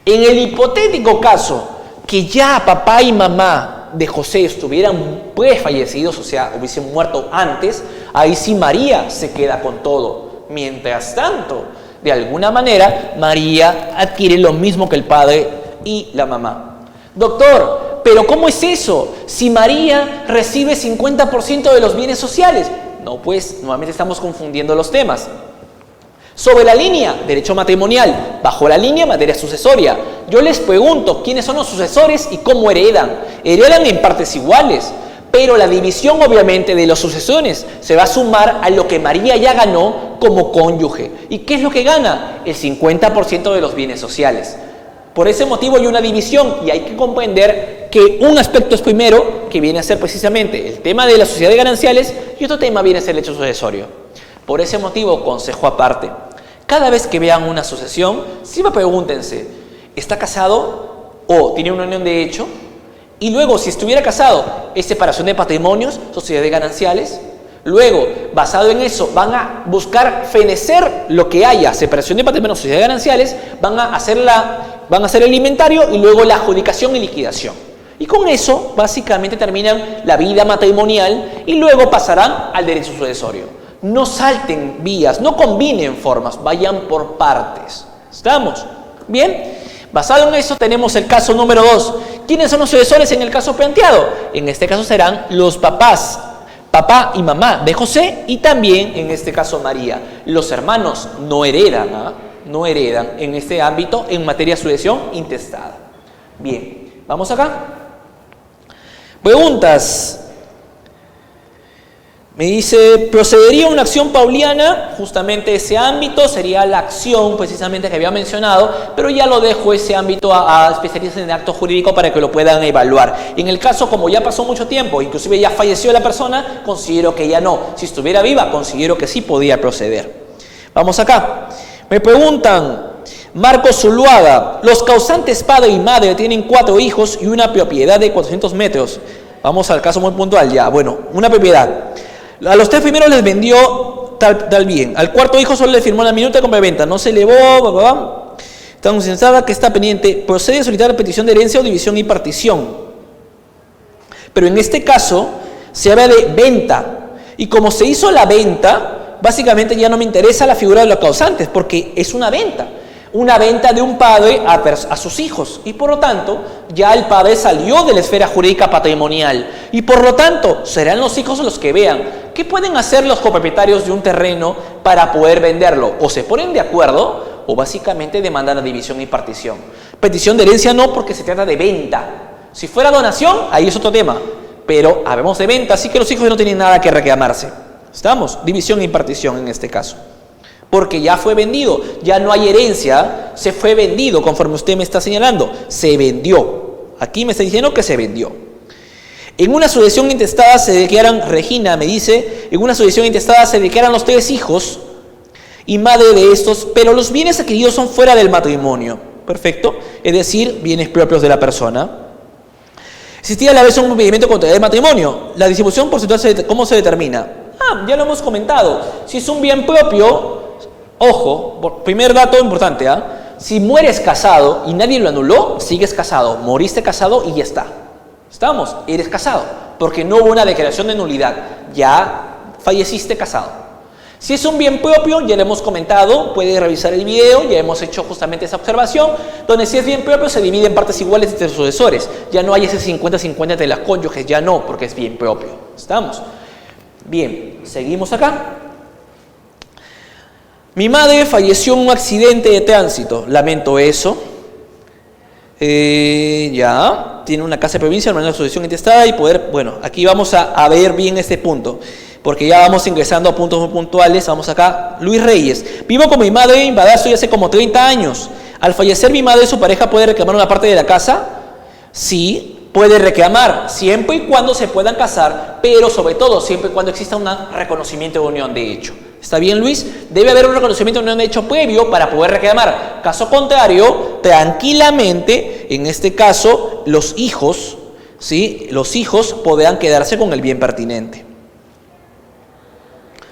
En el hipotético caso que ya papá y mamá de José estuvieran pues fallecidos, o sea, hubiesen muerto antes, ahí sí María se queda con todo. Mientras tanto, de alguna manera, María adquiere lo mismo que el padre y la mamá. Doctor, ¿pero cómo es eso? Si María recibe 50% de los bienes sociales. No, pues, nuevamente estamos confundiendo los temas. Sobre la línea, derecho matrimonial. Bajo la línea, materia sucesoria. Yo les pregunto, ¿quiénes son los sucesores y cómo heredan? Heredan en partes iguales. Pero la división, obviamente, de los sucesores se va a sumar a lo que María ya ganó como cónyuge. ¿Y qué es lo que gana? El 50% de los bienes sociales. Por ese motivo hay una división y hay que comprender que un aspecto es primero, que viene a ser precisamente el tema de la sociedad de gananciales, y otro tema viene a ser el hecho sucesorio. Por ese motivo, consejo aparte. Cada vez que vean una sucesión, siempre pregúntense, ¿está casado o tiene una unión de hecho? Y luego, si estuviera casado, ¿es separación de patrimonios, sociedad de gananciales? Luego, basado en eso, van a buscar fenecer lo que haya, separación de patrimonios, sociedad de gananciales, van a hacer el inventario y luego la adjudicación y liquidación. Y con eso, básicamente, terminan la vida matrimonial y luego pasarán al derecho sucesorio. No salten vías, no combinen formas, vayan por partes. ¿Estamos? ¿Bien? Basado en eso tenemos el caso número 2. ¿Quiénes son los sucesores en el caso planteado? En este caso serán los papás, papá y mamá de José, y también en este caso María. Los hermanos no heredan, no heredan en este ámbito en materia de sucesión intestada. Bien, vamos acá. Preguntas. Me dice, procedería una acción pauliana, justamente ese ámbito sería la acción precisamente que había mencionado, pero ya lo dejo ese ámbito a especialistas en acto jurídico para que lo puedan evaluar. En el caso, como ya pasó mucho tiempo, inclusive ya falleció la persona, considero que ya no. Si estuviera viva, considero que sí podía proceder. Vamos acá. Me preguntan, Marcos Zuluaga, los causantes padre y madre tienen 4 hijos y una propiedad de 400 metros. Vamos al caso muy puntual ya. Bueno, una propiedad. A los 3 primeros les vendió tal bien. Al 4.º hijo solo le firmó la minuta de compraventa. No se elevó, Está considerada que está pendiente. Procede a solicitar petición de herencia o división y partición. Pero en este caso se habla de venta. Y como se hizo la venta, básicamente ya no me interesa la figura de los causantes, porque es una venta. Una venta de un padre a sus hijos. Y por lo tanto, ya el padre salió de la esfera jurídica patrimonial. Y por lo tanto, serán los hijos los que vean qué pueden hacer los copropietarios de un terreno para poder venderlo. O se ponen de acuerdo, o básicamente demandan la división y partición. Petición de herencia no, porque se trata de venta. Si fuera donación, ahí es otro tema. Pero hablamos de venta, así que los hijos no tienen nada que reclamarse. ¿Estamos? División y partición en este caso. Porque ya fue vendido, ya no hay herencia, se fue vendido, conforme usted me está señalando, se vendió. Aquí me está diciendo que se vendió. En una sucesión intestada se declaran, Regina me dice, en una sucesión intestada se declaran los 3 hijos y madre de estos, pero los bienes adquiridos son fuera del matrimonio. Perfecto, es decir, bienes propios de la persona. Existía a la vez un impedimento contra el matrimonio. La distribución porcentual, ¿cómo se determina? Ya lo hemos comentado. Si es un bien propio, ojo, primer dato importante, si mueres casado y nadie lo anuló, sigues casado. Moriste casado y ya está. ¿Estamos? Eres casado, porque no hubo una declaración de nulidad. Ya falleciste casado. Si es un bien propio, ya lo hemos comentado, puede revisar el video, ya hemos hecho justamente esa observación, donde si es bien propio se divide en partes iguales entre sus sucesores. Ya no hay ese 50-50 entre las cónyuges, ya no, porque es bien propio. ¿Estamos? Bien, seguimos acá. Mi madre falleció en un accidente de tránsito. Lamento eso. Ya. Tiene una casa de provincia, una sucesión intestada y poder... Bueno, aquí vamos a ver bien este punto, porque ya vamos ingresando a puntos muy puntuales. Vamos acá. Luis Reyes. Vivo con mi madre en Badajoz hace como 30 años. Al fallecer mi madre, ¿su pareja puede reclamar una parte de la casa? Sí, puede reclamar, siempre y cuando se puedan casar, pero sobre todo siempre y cuando exista un reconocimiento de unión de hecho. ¿Está bien, Luis? Debe haber un reconocimiento de unión de hecho previo para poder reclamar. Caso contrario, tranquilamente, en este caso, los hijos, ¿sí? Los hijos podrán quedarse con el bien pertinente.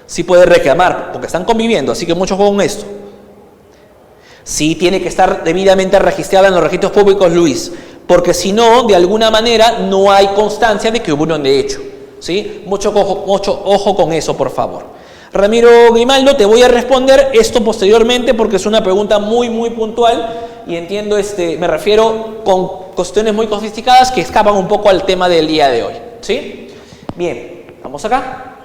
Sí puede reclamar, porque están conviviendo, así que mucho ojo con esto. Sí tiene que estar debidamente registrada en los registros públicos, Luis, porque si no, de alguna manera, no hay constancia de que hubo unión de hecho. ¿Sí? Mucho ojo con eso, por favor. Ramiro Grimaldo, te voy a responder esto posteriormente porque es una pregunta muy puntual y entiendo, me refiero con cuestiones muy sofisticadas que escapan un poco al tema del día de hoy. ¿Sí? Bien, vamos acá.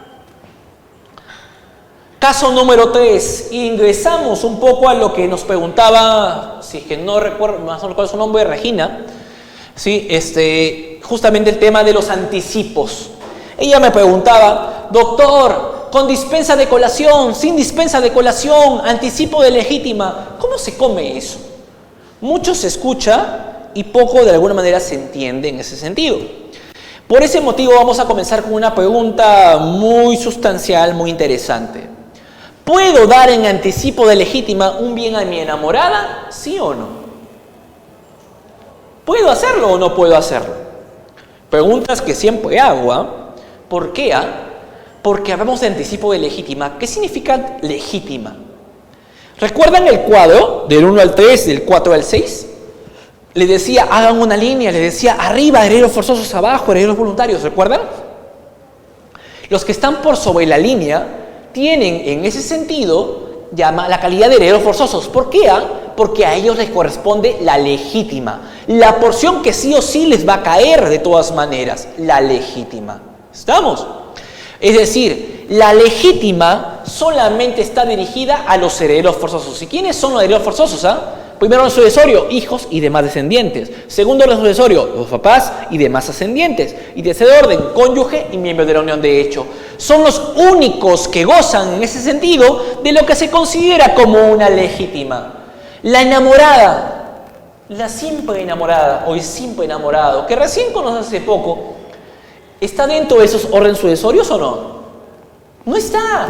Caso número 3. Ingresamos un poco a lo que nos preguntaba, si es que no recuerdo, más o menos cuál es su nombre, Regina. ¿Sí? Justamente el tema de los anticipos. Ella me preguntaba, doctor, con dispensa de colación, sin dispensa de colación, anticipo de legítima, ¿cómo se come eso? Mucho se escucha y poco de alguna manera se entiende en ese sentido. Por ese motivo vamos a comenzar con una pregunta muy sustancial, muy interesante. ¿Puedo dar en anticipo de legítima un bien a mi enamorada? ¿Sí o no? ¿Puedo hacerlo o no puedo hacerlo? Preguntas que siempre hago. ¿Por qué? Porque hablamos de anticipo de legítima. ¿Qué significa legítima? ¿Recuerdan el cuadro del 1 al 3, del 4 al 6? Les decía, hagan una línea, les decía, arriba herederos forzosos, abajo herederos voluntarios. ¿Recuerdan? Los que están por sobre la línea tienen en ese sentido la calidad de herederos forzosos. ¿Por qué? Porque a ellos les corresponde la legítima. La porción que sí o sí les va a caer de todas maneras, la legítima. ¿Estamos? Es decir, la legítima solamente está dirigida a los herederos forzosos. ¿Y quiénes son los herederos forzosos? Primer orden sucesorio, hijos y demás descendientes. Segundo orden sucesorio, los papás y demás ascendientes. Y tercer orden, cónyuge y miembros de la unión de hecho. Son los únicos que gozan en ese sentido de lo que se considera como una legítima. La enamorada, la siempre enamorada o el simple enamorado, que recién conoces hace poco, ¿está dentro de esos órdenes sucesorios o no? No está.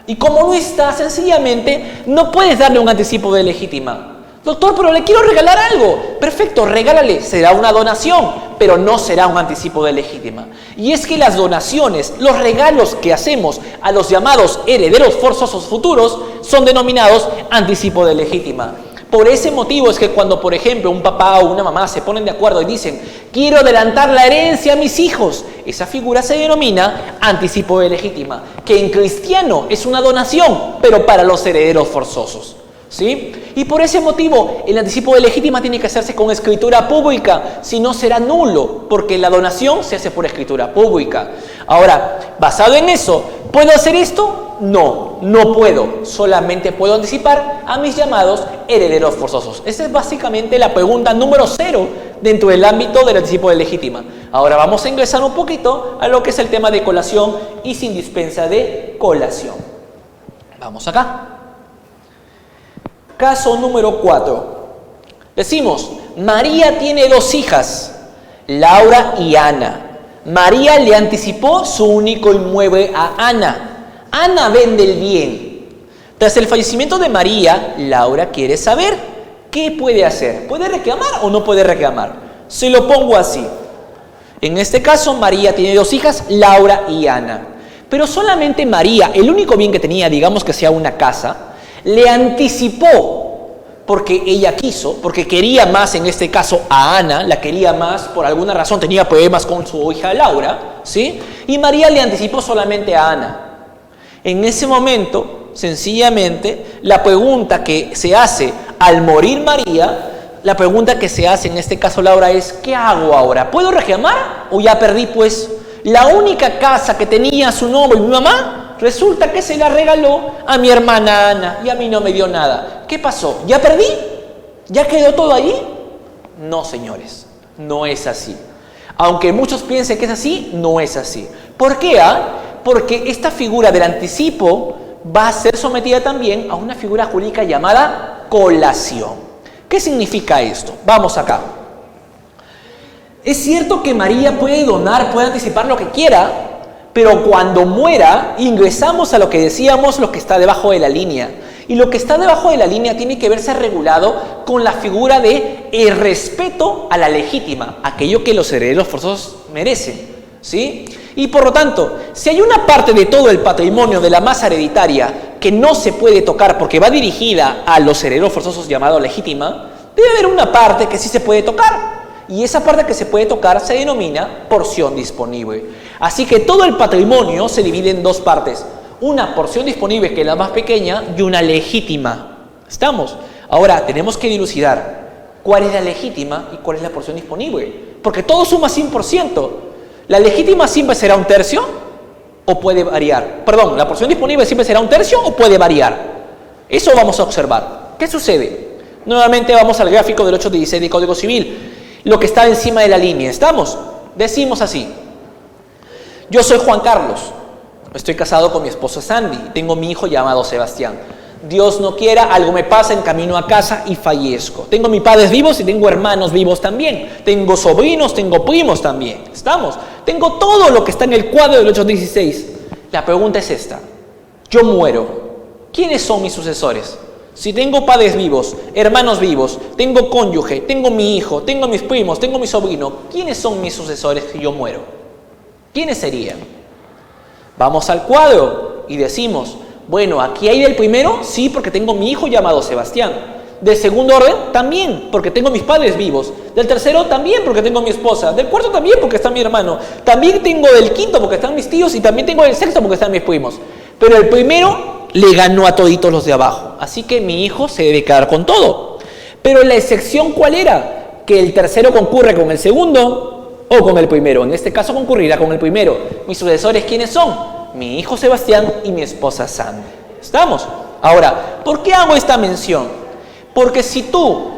Y como no está, sencillamente no puedes darle un anticipo de legítima. Doctor, pero le quiero regalar algo. Perfecto, regálale. Será una donación, pero no será un anticipo de legítima. Y es que las donaciones, los regalos que hacemos a los llamados herederos forzosos futuros son denominados anticipo de legítima. Por ese motivo es que cuando, por ejemplo, un papá o una mamá se ponen de acuerdo y dicen, quiero adelantar la herencia a mis hijos, esa figura se denomina anticipo de legítima, que en cristiano es una donación, pero para los herederos forzosos. ¿Sí? Y por ese motivo el anticipo de legítima tiene que hacerse con escritura pública, si no será nulo, porque la donación se hace por escritura pública. Ahora, basado en eso, ¿puedo hacer esto? No, no puedo. Solamente puedo anticipar a mis llamados herederos forzosos. Esa es básicamente la pregunta número 0 dentro del ámbito del anticipo de legítima. Ahora vamos a ingresar un poquito a lo que es el tema de colación y sin dispensa de colación. Vamos acá. Caso número 4. Decimos, María tiene 2 hijas, Laura y Ana. María le anticipó su único inmueble a Ana. Ana vende el bien. Tras el fallecimiento de María, Laura quiere saber qué puede hacer. ¿Puede reclamar o no puede reclamar? Se lo pongo así. En este caso, María tiene 2 hijas, Laura y Ana. Pero solamente María, el único bien que tenía, digamos que sea una casa, le anticipó porque ella quiso, porque quería más en este caso a Ana, la quería más, por alguna razón tenía problemas con su hija Laura, ¿sí? Y María le anticipó solamente a Ana. En ese momento, sencillamente, la pregunta que se hace al morir María, la pregunta que se hace en este caso Laura es, ¿qué hago ahora? ¿Puedo reclamar o ya perdí pues la única casa que tenía su nombre y mi mamá? Resulta que se la regaló a mi hermana Ana y a mí no me dio nada. ¿Qué pasó? ¿Ya perdí? ¿Ya quedó todo ahí? No, señores, no es así. Aunque muchos piensen que es así, no es así. ¿Por qué? Porque esta figura del anticipo va a ser sometida también a una figura jurídica llamada colación. ¿Qué significa esto? Vamos acá. Es cierto que María puede donar, puede anticipar lo que quiera, pero cuando muera, ingresamos a lo que decíamos, lo que está debajo de la línea. Y lo que está debajo de la línea tiene que verse regulado con la figura de el respeto a la legítima, aquello que los herederos forzosos merecen, ¿sí? Y por lo tanto, si hay una parte de todo el patrimonio de la masa hereditaria que no se puede tocar porque va dirigida a los herederos forzosos llamado legítima, debe haber una parte que sí se puede tocar. Y esa parte que se puede tocar se denomina porción disponible. Así que todo el patrimonio se divide en 2 partes. Una porción disponible, que es la más pequeña, y una legítima. ¿Estamos? Ahora, tenemos que dilucidar cuál es la legítima y cuál es la porción disponible. Porque todo suma 100%. ¿La legítima siempre será 1/3 o puede variar? Perdón, ¿la porción disponible siempre será 1/3 o puede variar? Eso vamos a observar. ¿Qué sucede? Nuevamente vamos al gráfico del 816 del Código Civil. Lo que está encima de la línea. ¿Estamos? Decimos así. Yo soy Juan Carlos. Estoy casado con mi esposa Sandy. Tengo mi hijo llamado Sebastián. Dios no quiera, algo me pasa en camino a casa y fallezco. Tengo mis padres vivos y tengo hermanos vivos también. Tengo sobrinos, tengo primos también. ¿Estamos? Tengo todo lo que está en el cuadro del 816. La pregunta es esta. Yo muero. ¿Quiénes son mis sucesores? Si tengo padres vivos, hermanos vivos, tengo cónyuge, tengo mi hijo, tengo mis primos, tengo mi sobrino, ¿quiénes son mis sucesores si yo muero? ¿Quiénes serían? Vamos al cuadro y decimos, bueno, aquí hay del primero, sí, porque tengo mi hijo llamado Sebastián. Del segundo orden, también, porque tengo mis padres vivos. Del tercero, también, porque tengo mi esposa. Del cuarto, también, porque está mi hermano. También tengo del quinto, porque están mis tíos. Y también tengo del sexto, porque están mis primos. Pero el primero le ganó a toditos los de abajo. Así que mi hijo se debe quedar con todo. Pero la excepción, ¿cuál era? Que el tercero concurre con el segundo o con el primero. En este caso concurrirá con el primero. ¿Mis sucesores quiénes son? Mi hijo Sebastián y mi esposa Sandy. ¿Estamos? Ahora, ¿por qué hago esta mención? Porque si tú,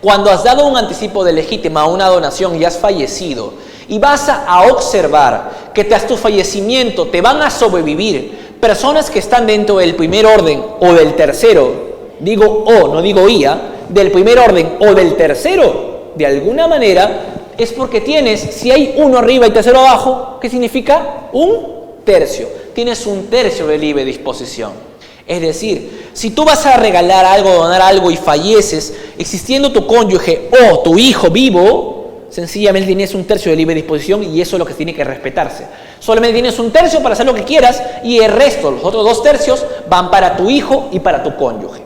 cuando has dado un anticipo de legítima o una donación y has fallecido, y vas a observar que tras tu fallecimiento te van a sobrevivir personas que están dentro del primer orden o del tercero, digo o, no digo ia, del primer orden o del tercero, de alguna manera, es porque tienes, si hay uno arriba y tercero abajo, ¿qué significa? Un tercio. Tienes un tercio de libre disposición. Es decir, si tú vas a regalar algo, donar algo y falleces, existiendo tu cónyuge o tu hijo vivo, sencillamente tienes un tercio de libre disposición y eso es lo que tiene que respetarse. Solamente tienes un tercio para hacer lo que quieras y el resto, los otros 2 tercios, van para tu hijo y para tu cónyuge.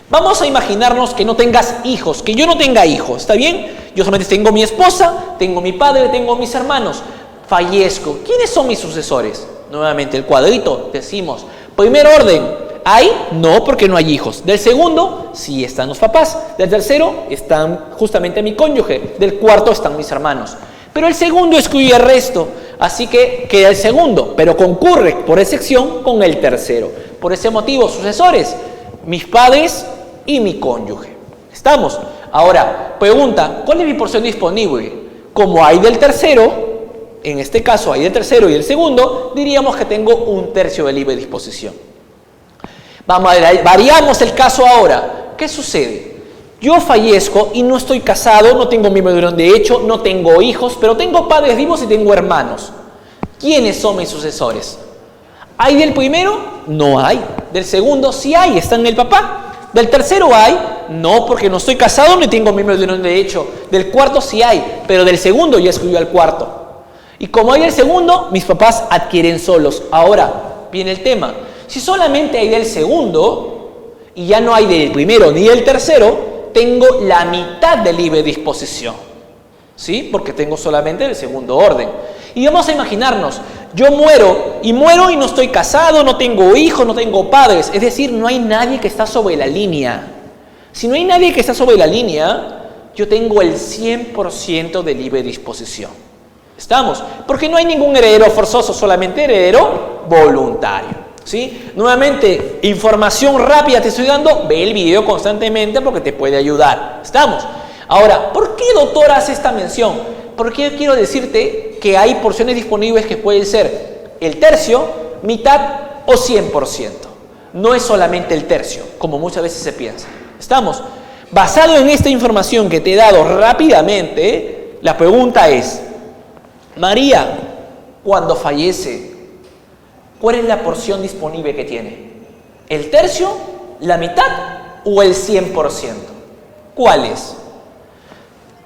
Vamos a imaginarnos que no tengas hijos, que yo no tenga hijos, ¿está bien? Yo solamente tengo mi esposa, tengo mi padre, tengo mis hermanos. Fallezco. ¿Quiénes son mis sucesores? Nuevamente el cuadrito, decimos, primer orden, ¿hay? No, porque no hay hijos. Del segundo, sí están los papás. Del tercero, están justamente mi cónyuge. Del cuarto, están mis hermanos. Pero el segundo excluye el resto. Así que queda el segundo, pero concurre por excepción con el tercero. Por ese motivo, sucesores, mis padres y mi cónyuge. ¿Estamos? Ahora, pregunta, ¿cuál es mi porción disponible? Como hay del tercero, en este caso hay del tercero y el segundo, diríamos que tengo un tercio de libre disposición. Variamos el caso ahora. ¿Qué sucede? Yo fallezco y no estoy casado, no tengo miembro de hecho, no tengo hijos, pero tengo padres vivos y tengo hermanos. ¿Quiénes son mis sucesores? ¿Hay del primero? No hay. Del segundo sí hay, está en el papá. Del tercero hay, no, porque no estoy casado ni tengo miembro de hecho. Del cuarto sí hay, pero del segundo ya excluyó al cuarto. Y como hay del segundo, mis papás adquieren solos. Ahora, viene el tema. Si solamente hay del segundo y ya no hay del primero ni del tercero, tengo la mitad de libre disposición. ¿Sí? Porque tengo solamente el segundo orden. Y vamos a imaginarnos, yo muero y no estoy casado, no tengo hijos, no tengo padres. Es decir, no hay nadie que está sobre la línea. Si no hay nadie que está sobre la línea, yo tengo el 100% de libre disposición. ¿Estamos? Porque no hay ningún heredero forzoso, solamente heredero voluntario. ¿Sí? Nuevamente, información rápida te estoy dando, ve el video constantemente porque te puede ayudar. ¿Estamos? Ahora, ¿por qué, doctor, hace esta mención? Porque yo quiero decirte que hay porciones disponibles que pueden ser el tercio, mitad o 100%. No es solamente el tercio, como muchas veces se piensa. ¿Estamos? Basado en esta información que te he dado rápidamente, la pregunta es, María, cuando fallece, ¿cuál es la porción disponible que tiene? ¿El tercio, la mitad o el 100%? ¿Cuál es?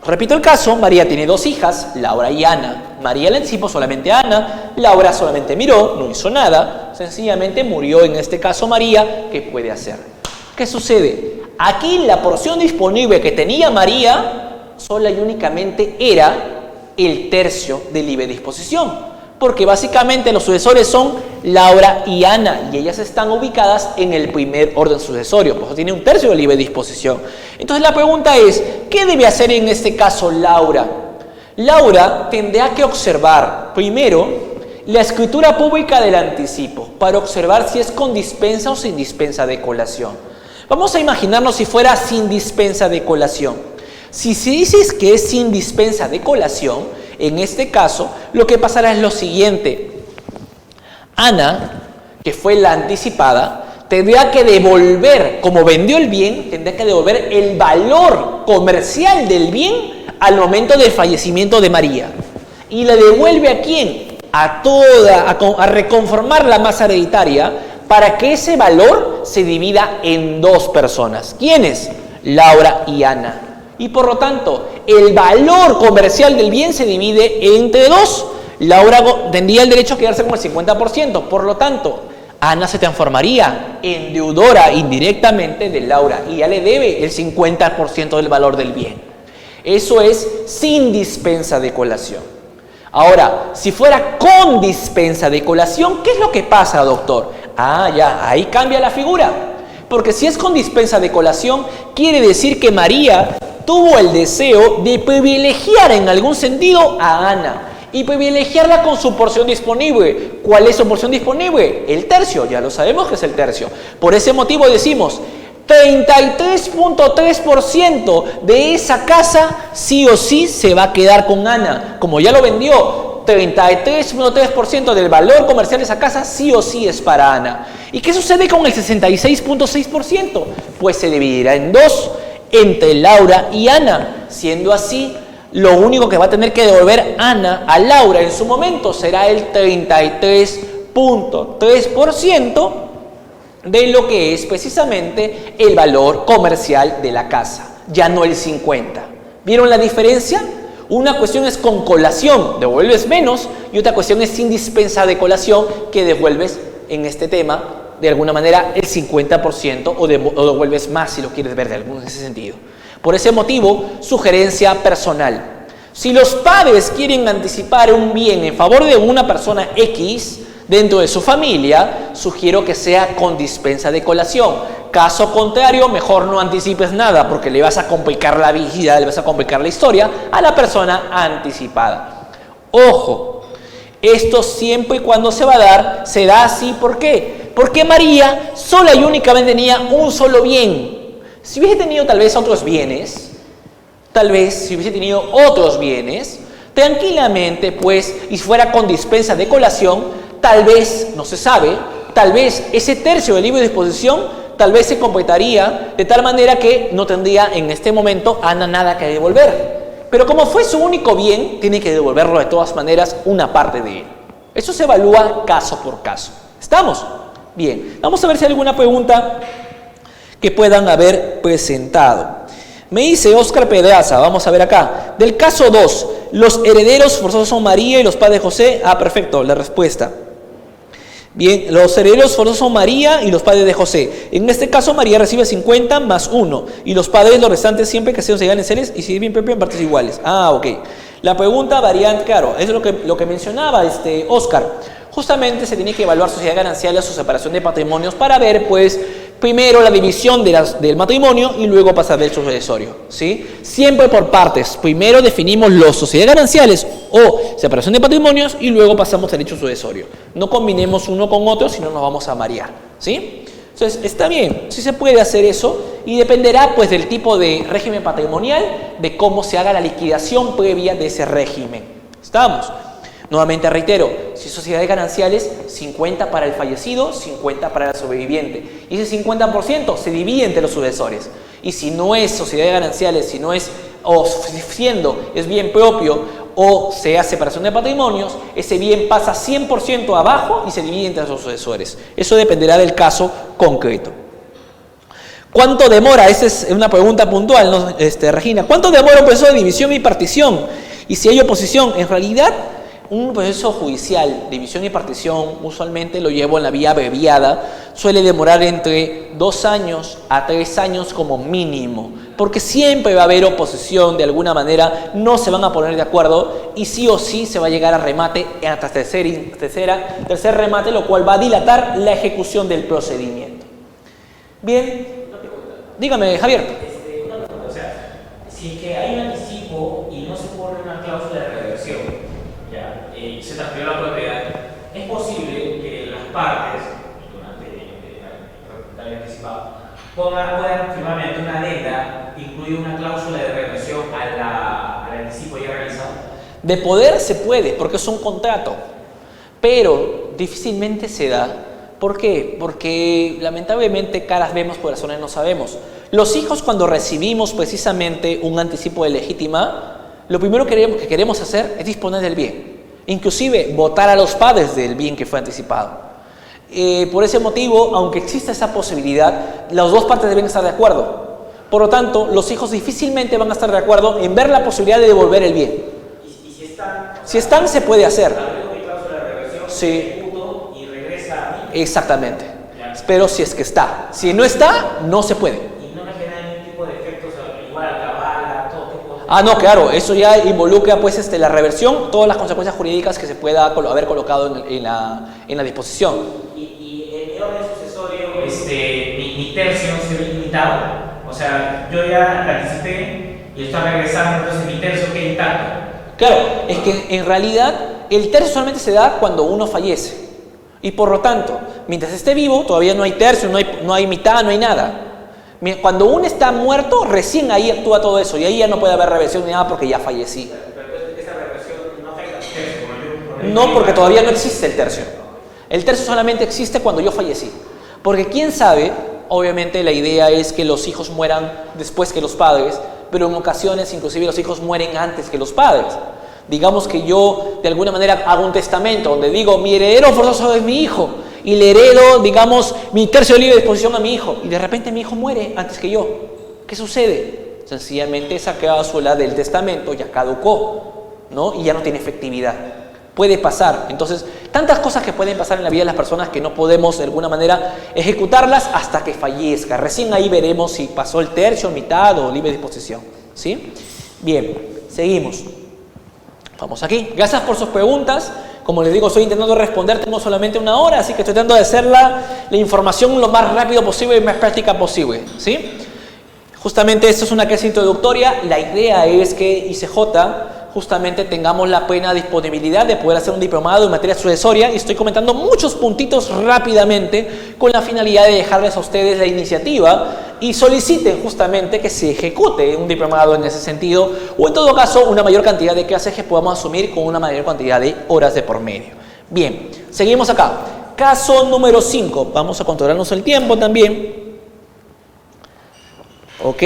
Repito el caso, María tiene 2 hijas, Laura y Ana. María le anticipó solamente a Ana, Laura solamente miró, no hizo nada, sencillamente murió en este caso María. ¿Qué puede hacer? ¿Qué sucede? Aquí la porción disponible que tenía María sola y únicamente era el tercio de libre disposición. Porque básicamente los sucesores son Laura y Ana y ellas están ubicadas en el primer orden sucesorio, por eso tiene un tercio de libre disposición. Entonces la pregunta es, ¿qué debe hacer en este caso Laura? Laura tendrá que observar primero la escritura pública del anticipo para observar si es con dispensa o sin dispensa de colación. Vamos a imaginarnos si fuera sin dispensa de colación. Si dices que es sin dispensa de colación, en este caso, lo que pasará es lo siguiente. Ana, que fue la anticipada, tendrá que devolver, como vendió el bien, tendrá que devolver el valor comercial del bien al momento del fallecimiento de María. ¿Y le devuelve a quién? A reconformar la masa hereditaria para que ese valor se divida en 2 personas. ¿Quiénes? Laura y Ana. Y por lo tanto, el valor comercial del bien se divide entre 2. Laura tendría el derecho a quedarse con el 50%. Por lo tanto, Ana se transformaría en deudora indirectamente de Laura y ya le debe el 50% del valor del bien. Eso es sin dispensa de colación. Ahora, si fuera con dispensa de colación, ¿qué es lo que pasa, doctor? Ya, ahí cambia la figura. Porque si es con dispensa de colación, quiere decir que María tuvo el deseo de privilegiar en algún sentido a Ana y privilegiarla con su porción disponible. ¿Cuál es su porción disponible? El tercio, ya lo sabemos que es el tercio. Por ese motivo decimos, 33.3% de esa casa sí o sí se va a quedar con Ana. Como ya lo vendió, 33.3% del valor comercial de esa casa sí o sí es para Ana. ¿Y qué sucede con el 66.6%? Pues se dividirá en dos, entre Laura y Ana. Siendo así, lo único que va a tener que devolver Ana a Laura en su momento será el 33.3% de lo que es precisamente el valor comercial de la casa, ya no el 50%. ¿Vieron la diferencia? Una cuestión es con colación, devuelves menos, y otra cuestión es sin dispensa de colación, que devuelves en este tema, de alguna manera, el 50% o devuelves más si lo quieres ver en ese sentido. Por ese motivo, sugerencia personal. Si los padres quieren anticipar un bien en favor de una persona X dentro de su familia, sugiero que sea con dispensa de colación. Caso contrario, mejor no anticipes nada porque le vas a complicar la vida, le vas a complicar la historia a la persona anticipada. Ojo, esto siempre y cuando se va a dar, se da así. ¿Por qué? Porque María sola y únicamente tenía un solo bien. Si hubiese tenido tal vez otros bienes, tranquilamente, pues, y fuera con dispensa de colación, tal vez, no se sabe, tal vez ese tercio del libre disposición, tal vez se completaría de tal manera que no tendría en este momento Ana nada que devolver. Pero como fue su único bien, tiene que devolverlo de todas maneras una parte de él. Eso se evalúa caso por caso. ¿Estamos? Bien, vamos a ver si hay alguna pregunta que puedan haber presentado. Me dice Óscar Pedraza, vamos a ver acá. Del caso 2, los herederos forzosos son María y los padres de José. Ah, perfecto, la respuesta. Bien, los herederos forzosos son María y los padres de José. En este caso, María recibe 50 más 1. Y los padres, los restantes, siempre que se llegan en seres y si bien propio en partes iguales. Ah, ok. La pregunta variante, claro, eso es lo que mencionaba Óscar. Justamente se tiene que evaluar sociedad ganancial o separación de patrimonios para ver, pues, primero la división del matrimonio y luego pasar del sucesorio, ¿sí? Siempre por partes. Primero definimos los sociedades gananciales o separación de patrimonios y luego pasamos al hecho sucesorio. No combinemos uno con otro, si no nos vamos a marear, ¿sí? Entonces, está bien, sí se puede hacer eso y dependerá, pues, del tipo de régimen patrimonial, de cómo se haga la liquidación previa de ese régimen. ¿Estamos? Nuevamente reitero, si sociedades gananciales, 50 para el fallecido, 50 para el sobreviviente. Y ese 50% se divide entre los sucesores. Y si no es sociedades gananciales, si no es, o siendo es bien propio, o sea separación de patrimonios, ese bien pasa 100% abajo y se divide entre los sucesores. Eso dependerá del caso concreto. ¿Cuánto demora? Esa es una pregunta puntual, ¿no? Regina. ¿Cuánto demora un proceso de división y partición? Y si hay oposición, en realidad, un proceso judicial, división y partición, usualmente lo llevo en la vía abreviada, suele demorar entre 2 años a 3 años como mínimo, porque siempre va a haber oposición de alguna manera, no se van a poner de acuerdo y sí o sí se va a llegar a remate hasta tercer remate, lo cual va a dilatar la ejecución del procedimiento. Bien, dígame, Javier. Una pregunta, o sea, si es que hay un anticipo y no se pone una cláusula de reversión, se transfirió la propiedad, es posible que las partes, durante el anticipado, puedan firmar mediante una adenda, incluir una cláusula de reversión al anticipo ya realizado. De poder se puede, porque es un contrato, pero difícilmente se da. ¿Por qué? Porque lamentablemente caras vemos, corazones no sabemos. Los hijos, cuando recibimos precisamente un anticipo de legítima, lo primero que queremos hacer es disponer del bien. Inclusive votar a los padres del bien que fue anticipado. Por ese motivo, aunque exista esa posibilidad, las dos partes deben estar de acuerdo. Por lo tanto, los hijos difícilmente van a estar de acuerdo en ver la posibilidad de devolver el bien. ¿Y si están? Si están, se puede hacer. Sí. Y regresa a mí. Exactamente. Pero si es que está. Si no está, no se puede. ¿Y no me genera ningún tipo de efectos igual a cabala, todo tipo de... Ah, no, claro, eso ya involucra pues la reversión, todas las consecuencias jurídicas que se pueda haber colocado en la disposición. Y en mi orden sucesorio, mi tercio no se ve limitado. O sea, yo ya anticipé y estoy regresando, entonces mi tercio queda intacto. Claro, es que en realidad el tercio solamente se da cuando uno fallece. Y por lo tanto, mientras esté vivo, todavía no hay tercio, no hay mitad, no hay nada. Cuando uno está muerto, recién ahí actúa todo eso, y ahí ya no puede haber reversión ni nada porque ya fallecí. Pero esa reversión no afecta al tercio. No, porque todavía no existe el tercio. El tercio solamente existe cuando yo fallecí. Porque quién sabe, obviamente la idea es que los hijos mueran después que los padres, pero en ocasiones inclusive los hijos mueren antes que los padres. Digamos que yo de alguna manera hago un testamento donde digo, mi heredero forzoso es mi hijo, y le heredo, digamos, mi tercio de libre disposición a mi hijo, y de repente mi hijo muere antes que yo. ¿Qué sucede? Sencillamente esa cláusula del testamento ya caducó, ¿no? Y ya no tiene efectividad. Puede pasar. Entonces, tantas cosas que pueden pasar en la vida de las personas que no podemos de alguna manera ejecutarlas hasta que fallezca. Recién ahí veremos si pasó el tercio, mitad o libre disposición, ¿sí? Bien, seguimos. Vamos aquí. Gracias por sus preguntas. Como les digo, estoy intentando responder, tengo solamente 1 hora, así que estoy tratando de hacer la información lo más rápido posible y más práctica posible, ¿sí? Justamente esto es una clase introductoria. La idea es que ICJ justamente tengamos la plena disponibilidad de poder hacer un diplomado en materia sucesoria, y estoy comentando muchos puntitos rápidamente con la finalidad de dejarles a ustedes la iniciativa y soliciten justamente que se ejecute un diplomado en ese sentido, o en todo caso una mayor cantidad de clases que podamos asumir con una mayor cantidad de horas de por medio. Bien, seguimos acá. Caso número 5. Vamos a controlarnos el tiempo también. Ok,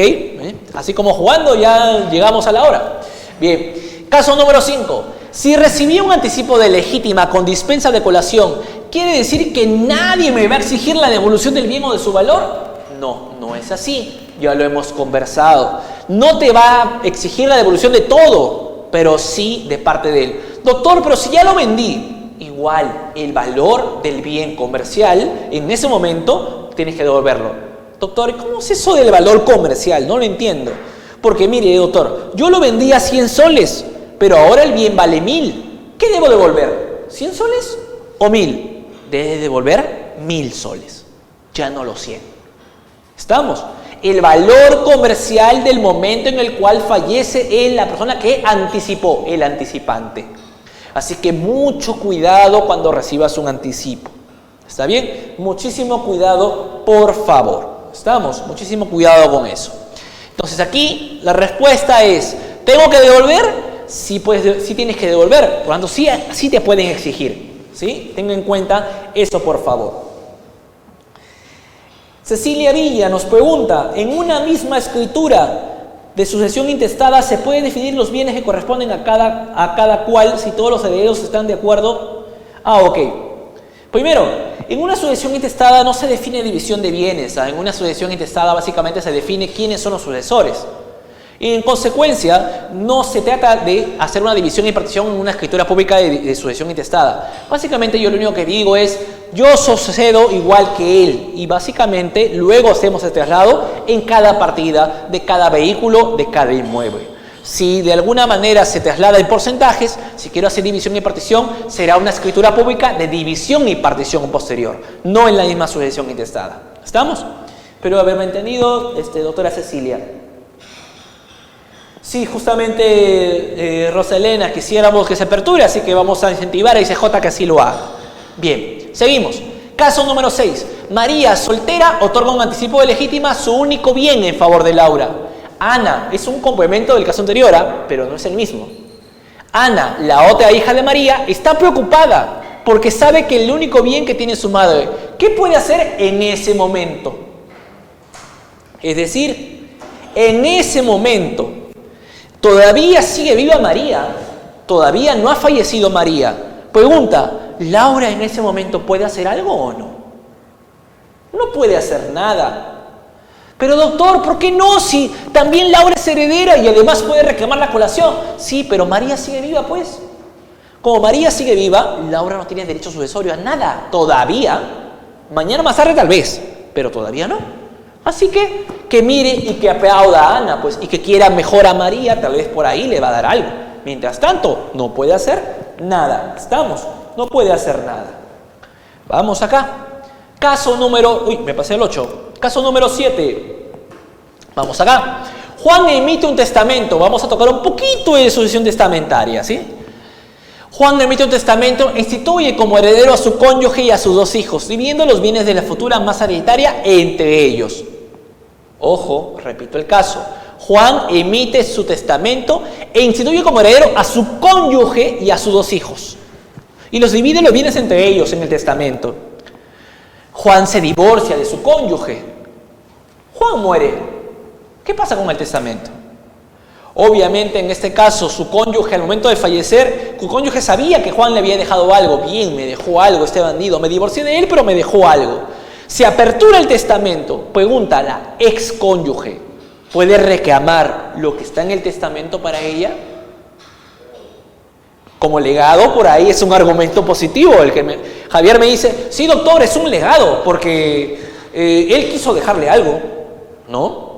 así como jugando ya llegamos a la hora. Bien. Caso número 5. Si recibí un anticipo de legítima con dispensa de colación, ¿quiere decir que nadie me va a exigir la devolución del bien o de su valor? No, no es así. Ya lo hemos conversado. No te va a exigir la devolución de todo, pero sí de parte de él. Doctor, pero si ya lo vendí, igual el valor del bien comercial, en ese momento tienes que devolverlo. Doctor, ¿cómo es eso del valor comercial? No lo entiendo. Porque mire, doctor, yo lo vendí a 100 soles. Pero ahora el bien vale 1000. ¿Qué debo devolver? ¿100 soles o 1000? Debe devolver 1000 soles. Ya no los 100. ¿Estamos? El valor comercial del momento en el cual fallece la persona que anticipó, el anticipante. Así que mucho cuidado cuando recibas un anticipo. ¿Está bien? Muchísimo cuidado, por favor. ¿Estamos? Muchísimo cuidado con eso. Entonces aquí la respuesta es, ¿tengo que devolver? Sí, sí tienes que devolver, por lo tanto sí te pueden exigir, ¿sí? Tenga en cuenta eso, por favor. Cecilia Villa nos pregunta, ¿en una misma escritura de sucesión intestada se puede definir los bienes que corresponden a cada cual si todos los herederos están de acuerdo? Ok. Primero, en una sucesión intestada no se define división de bienes, en una sucesión intestada básicamente se define quiénes son los sucesores. Y en consecuencia, no se trata de hacer una división y partición en una escritura pública de sucesión intestada. Básicamente yo lo único que digo es, yo sucedo igual que él. Y básicamente luego hacemos el traslado en cada partida de cada vehículo, de cada inmueble. Si de alguna manera se traslada en porcentajes, si quiero hacer división y partición, será una escritura pública de división y partición posterior, no en la misma sucesión intestada. ¿Estamos? Espero haberme entendido, doctora Cecilia. Sí, justamente, Rosalena, quisiéramos que se aperture, así que vamos a incentivar a ICJ que así lo haga. Bien, seguimos. Caso número 6. María, soltera, otorga un anticipo de legítima, su único bien en favor de Laura. Ana, es un complemento del caso anterior, pero no es el mismo. Ana, la otra hija de María, está preocupada porque sabe que el único bien que tiene su madre, ¿qué puede hacer en ese momento? Es decir, en ese momento, todavía sigue viva María, todavía no ha fallecido María. Pregunta, ¿Laura en ese momento puede hacer algo o no? No puede hacer nada. Pero doctor, ¿por qué no? Si también Laura es heredera y además puede reclamar la colación. Sí, pero María sigue viva, pues. Como María sigue viva, Laura no tiene derecho sucesorio a nada, todavía. Mañana más tarde tal vez, pero todavía no. Así que mire y que aplauda a Ana, pues, y que quiera mejor a María, tal vez por ahí le va a dar algo. Mientras tanto, no puede hacer nada. ¿Estamos? No puede hacer nada. Vamos acá. Caso número... me pasé el 8. Caso número 7. Vamos acá. Juan emite un testamento. Vamos a tocar un poquito de sucesión testamentaria, ¿sí? Juan emite un testamento, instituye como heredero a su cónyuge y a sus 2 hijos, dividiendo los bienes de la futura masa hereditaria entre ellos. Ojo, repito el caso. Juan emite su testamento e instituye como heredero a su cónyuge y a sus 2 hijos. Y los divide los bienes entre ellos en el testamento. Juan se divorcia de su cónyuge. Juan muere. ¿Qué pasa con el testamento? Obviamente en este caso su cónyuge al momento de fallecer, su cónyuge sabía que Juan le había dejado algo. Bien, me dejó algo este bandido, me divorcié de él pero me dejó algo. Se apertura el testamento, pregunta a la ex cónyuge, ¿puede reclamar lo que está en el testamento para ella? Como legado, por ahí es un argumento positivo. Javier me dice, sí doctor, es un legado, porque él quiso dejarle algo, ¿no?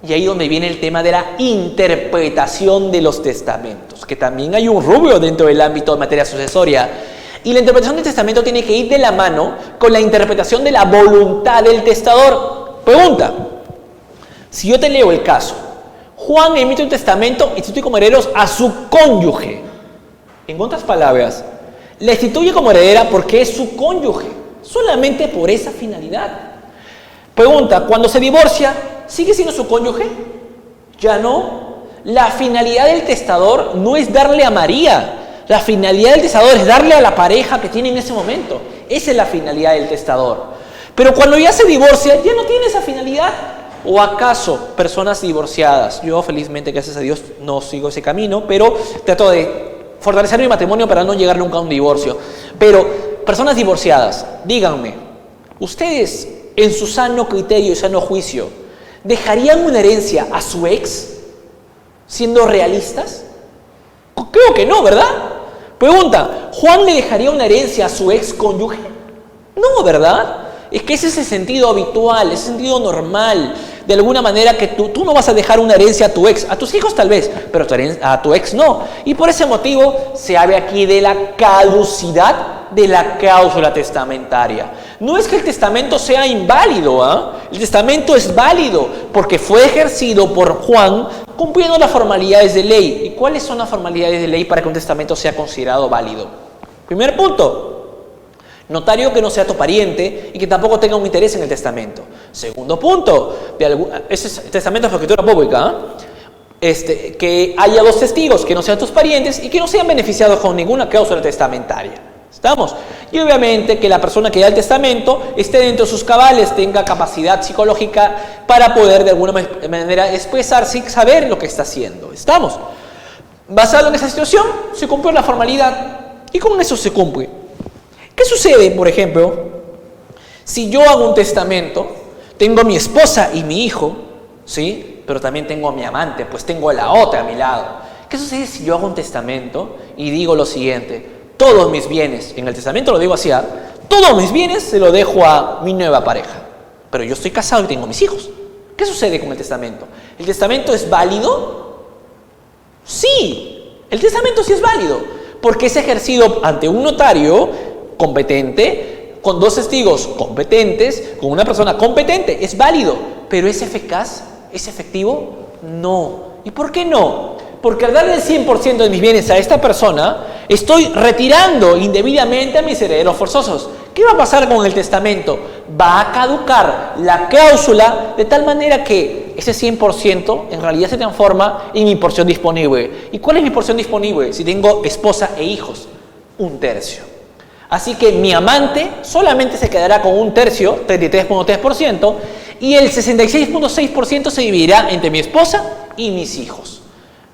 Y ahí donde viene el tema de la interpretación de los testamentos, que también hay un rubro dentro del ámbito de materia sucesoria. Y la interpretación del testamento tiene que ir de la mano con la interpretación de la voluntad del testador. Pregunta, si yo te leo el caso, Juan emite un testamento y instituye como herederos a su cónyuge. En otras palabras, la instituye como heredera porque es su cónyuge, solamente por esa finalidad. Pregunta, cuando se divorcia, ¿sigue siendo su cónyuge? Ya no. La finalidad del testador no es darle a María. La finalidad del testador es darle a la pareja que tiene en ese momento. Esa es la finalidad del testador. Pero cuando ya se divorcia, ya no tiene esa finalidad. ¿O acaso personas divorciadas? Yo felizmente, gracias a Dios, no sigo ese camino, pero trato de fortalecer mi matrimonio para no llegar nunca a un divorcio. Pero personas divorciadas, díganme, ¿ustedes en su sano criterio y sano juicio dejarían una herencia a su ex siendo realistas? Creo que no, ¿verdad? Pregunta, ¿Juan le dejaría una herencia a su ex cónyuge? No, ¿verdad? Es que ese es el sentido habitual, ese sentido normal. De alguna manera que tú no vas a dejar una herencia a tu ex, a tus hijos tal vez, pero a tu ex no. Y por ese motivo se habla aquí de la caducidad de la cláusula testamentaria. No es que el testamento sea inválido, El testamento es válido porque fue ejercido por Juan cumpliendo las formalidades de ley. ¿Y cuáles son las formalidades de ley para que un testamento sea considerado válido? Primer punto, notario que no sea tu pariente y que tampoco tenga un interés en el testamento. Segundo punto, ese es testamento de escritura pública, que haya 2 testigos que no sean tus parientes y que no sean beneficiados con ninguna cláusula testamentaria. ¿Estamos? Y obviamente que la persona que da el testamento esté dentro de sus cabales, tenga capacidad psicológica para poder de alguna manera expresarse y saber lo que está haciendo. ¿Estamos? Basado en esa situación, se cumplió la formalidad y con eso se cumple. ¿Qué sucede, por ejemplo, si yo hago un testamento, tengo a mi esposa y mi hijo, ¿sí? Pero también tengo a mi amante, pues tengo a la otra a mi lado. ¿Qué sucede si yo hago un testamento y digo lo siguiente? Todos mis bienes, en el testamento lo digo así, todos mis bienes se los dejo a mi nueva pareja, pero yo estoy casado y tengo mis hijos. ¿Qué sucede con el testamento? ¿El testamento es válido? Sí, el testamento sí es válido, porque es ejercido ante un notario competente, con 2 testigos competentes, con una persona competente, es válido, pero ¿es eficaz? ¿Es efectivo? No. ¿Y por qué no? Porque al darle el 100% de mis bienes a esta persona, estoy retirando indebidamente a mis herederos forzosos. ¿Qué va a pasar con el testamento? Va a caducar la cláusula de tal manera que ese 100% en realidad se transforma en mi porción disponible. ¿Y cuál es mi porción disponible? Si tengo esposa e hijos, 1/3. Así que mi amante solamente se quedará con 1/3, 33.3%, y el 66.6% se dividirá entre mi esposa y mis hijos.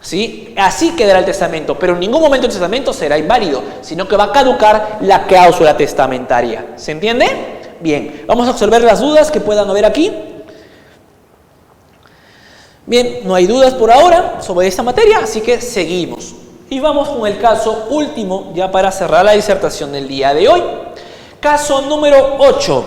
¿Sí? Así quedará el testamento, pero en ningún momento el testamento será inválido, sino que va a caducar la cláusula testamentaria. ¿Se entiende? Bien, vamos a observar las dudas que puedan haber aquí. Bien, no hay dudas por ahora sobre esta materia, así que seguimos. Y vamos con el caso último, ya para cerrar la disertación del día de hoy. Caso número 8.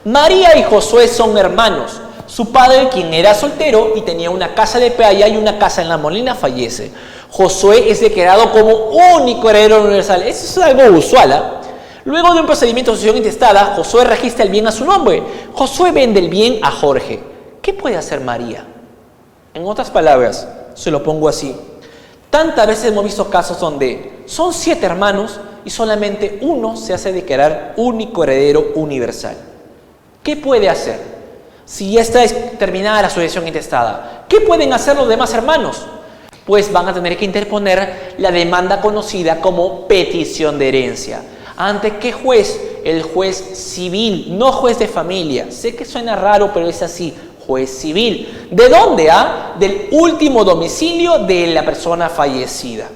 María y Josué son hermanos. Su padre, quien era soltero y tenía una casa de playa y una casa en la Molina, fallece. Josué es declarado como único heredero universal. Eso es algo usual, Luego de un procedimiento de sucesión intestada, Josué registra el bien a su nombre. Josué vende el bien a Jorge. ¿Qué puede hacer María? En otras palabras, se lo pongo así. Tantas veces hemos visto casos donde son 7 hermanos y solamente uno se hace declarar único heredero universal. ¿Qué puede hacer? Si ya está terminada la sucesión intestada, ¿qué pueden hacer los demás hermanos? Pues van a tener que interponer la demanda conocida como petición de herencia. ¿Ante qué juez? El juez civil, no juez de familia. Sé que suena raro, pero es así, juez civil. ¿De dónde? Del último domicilio de la persona fallecida.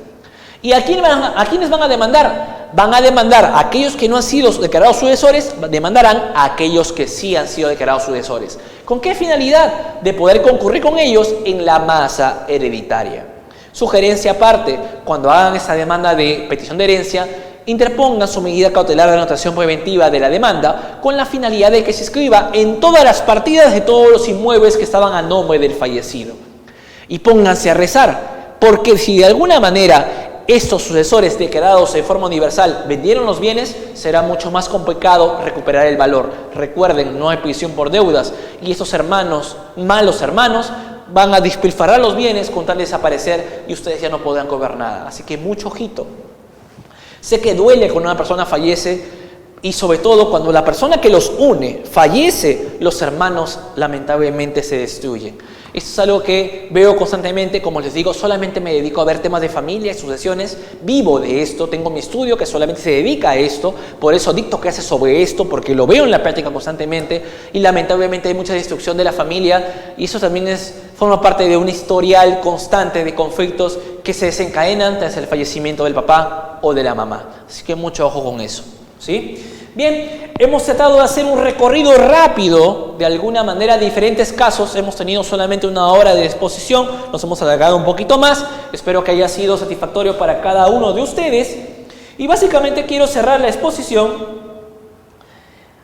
¿Y a quiénes van a demandar? Van a demandar a aquellos que no han sido declarados sucesores, demandarán a aquellos que sí han sido declarados sucesores. ¿Con qué finalidad? De poder concurrir con ellos en la masa hereditaria. Sugerencia aparte, cuando hagan esa demanda de petición de herencia, interpongan su medida cautelar de anotación preventiva de la demanda con la finalidad de que se escriba en todas las partidas de todos los inmuebles que estaban a nombre del fallecido. Y pónganse a rezar, porque si de alguna manera estos sucesores declarados en forma universal vendieron los bienes, será mucho más complicado recuperar el valor. Recuerden, no hay prisión por deudas y estos hermanos, malos hermanos, van a despilfarrar los bienes con tal de desaparecer y ustedes ya no podrán cobrar nada. Así que mucho ojito. Sé que duele cuando una persona fallece y sobre todo cuando la persona que los une fallece, los hermanos lamentablemente se destruyen. Esto es algo que veo constantemente, como les digo, solamente me dedico a ver temas de familia y sucesiones, vivo de esto, tengo mi estudio que solamente se dedica a esto, por eso dicto clases sobre esto, porque lo veo en la práctica constantemente y lamentablemente hay mucha destrucción de la familia y eso también forma parte de un historial constante de conflictos que se desencadenan tras el fallecimiento del papá o de la mamá. Así que mucho ojo con eso, ¿sí? Bien, hemos tratado de hacer un recorrido rápido, de alguna manera, de diferentes casos. Hemos tenido solamente 1 hora de exposición, nos hemos alargado un poquito más. Espero que haya sido satisfactorio para cada uno de ustedes. Y básicamente quiero cerrar la exposición.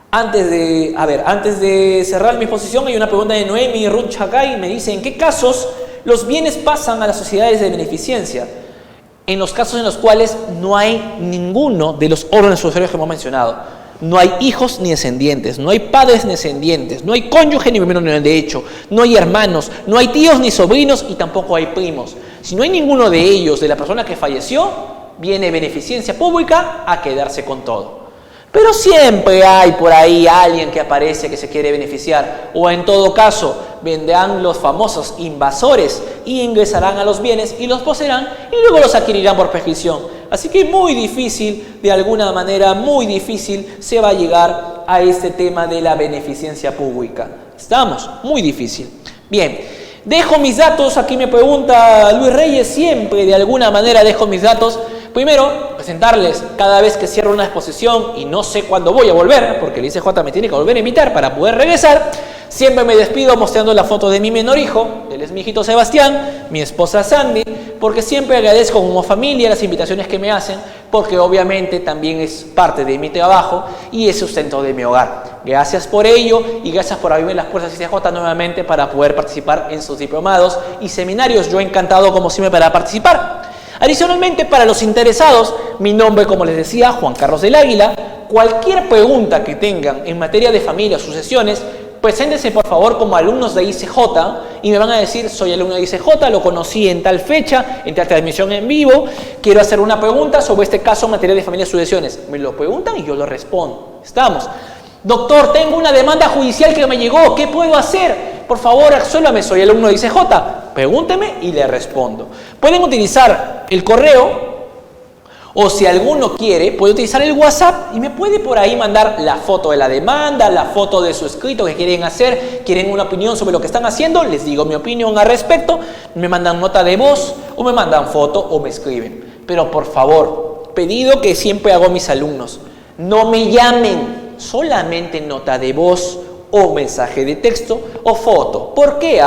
Antes de cerrar mi exposición, hay una pregunta de Noemi Ruth Chagay. Me dice, ¿en qué casos los bienes pasan a las sociedades de beneficencia? En los casos en los cuales no hay ninguno de los órdenes sucesorios que hemos mencionado. No hay hijos ni descendientes, no hay padres ni descendientes, no hay cónyuge ni miembro de hecho, no hay hermanos, no hay tíos ni sobrinos y tampoco hay primos. Si no hay ninguno de ellos, de la persona que falleció, viene beneficencia pública a quedarse con todo. Pero siempre hay por ahí alguien que aparece que se quiere beneficiar, o en todo caso vendrán los famosos invasores y ingresarán a los bienes y los poseerán y luego los adquirirán por prescripción. Así que muy difícil, de alguna manera muy difícil se va a llegar a este tema de la beneficencia pública. ¿Estamos? Muy difícil. Bien, dejo mis datos, aquí me pregunta Luis Reyes, siempre de alguna manera dejo mis datos. Primero, presentarles cada vez que cierro una exposición y no sé cuándo voy a volver, porque el ICJ me tiene que volver a invitar para poder regresar. Siempre me despido mostrando la foto de mi menor hijo, él es mi hijito Sebastián, mi esposa Sandy, porque siempre agradezco como familia las invitaciones que me hacen, porque obviamente también es parte de mi trabajo y es sustento de mi hogar. Gracias por ello y gracias por abrirme las puertas de ICJ nuevamente para poder participar en sus diplomados y seminarios. Yo encantado como siempre para participar. Adicionalmente, para los interesados, mi nombre, como les decía, Juan Carlos del Águila. Cualquier pregunta que tengan en materia de familia o sucesiones, preséntense por favor como alumnos de ICJ y me van a decir, soy alumno de ICJ, lo conocí en tal fecha, en tal transmisión en vivo, quiero hacer una pregunta sobre este caso en materia de familia y sucesiones. Me lo preguntan y yo lo respondo. ¿Estamos? Doctor, tengo una demanda judicial que me llegó, ¿qué puedo hacer? Por favor, resuélvame, soy alumno de ICJ. Pregúnteme y le respondo. Pueden utilizar el correo o si alguno quiere, puede utilizar el WhatsApp y me puede por ahí mandar la foto de la demanda, la foto de su escrito que quieren hacer, quieren una opinión sobre lo que están haciendo, les digo mi opinión al respecto, me mandan nota de voz o me mandan foto o me escriben. Pero por favor, pedido que siempre hago a mis alumnos, no me llamen, solamente nota de voz o mensaje de texto o foto. ¿Por qué?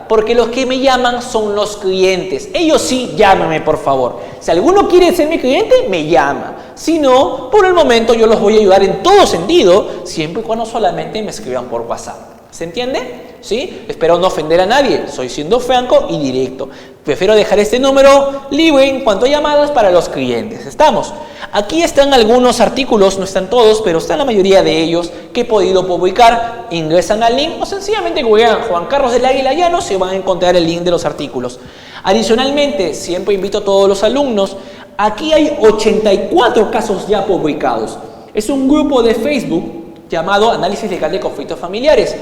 Porque los que me llaman son los clientes. Ellos sí, llámame por favor. Si alguno quiere ser mi cliente, me llama. Si no, por el momento yo los voy a ayudar en todo sentido, siempre y cuando solamente me escriban por WhatsApp. ¿Se entiende? ¿Sí? Espero no ofender a nadie. Soy siendo franco y directo. Prefiero dejar este número libre en cuanto a llamadas para los clientes. ¿Estamos? Aquí están algunos artículos, no están todos, pero están la mayoría de ellos que he podido publicar. Ingresan al link o sencillamente googlean Juan Carlos del Águila Llanos y van a encontrar el link de los artículos. Adicionalmente, siempre invito a todos los alumnos, aquí hay 84 casos ya publicados. Es un grupo de Facebook llamado Análisis Legal de Conflictos Familiares.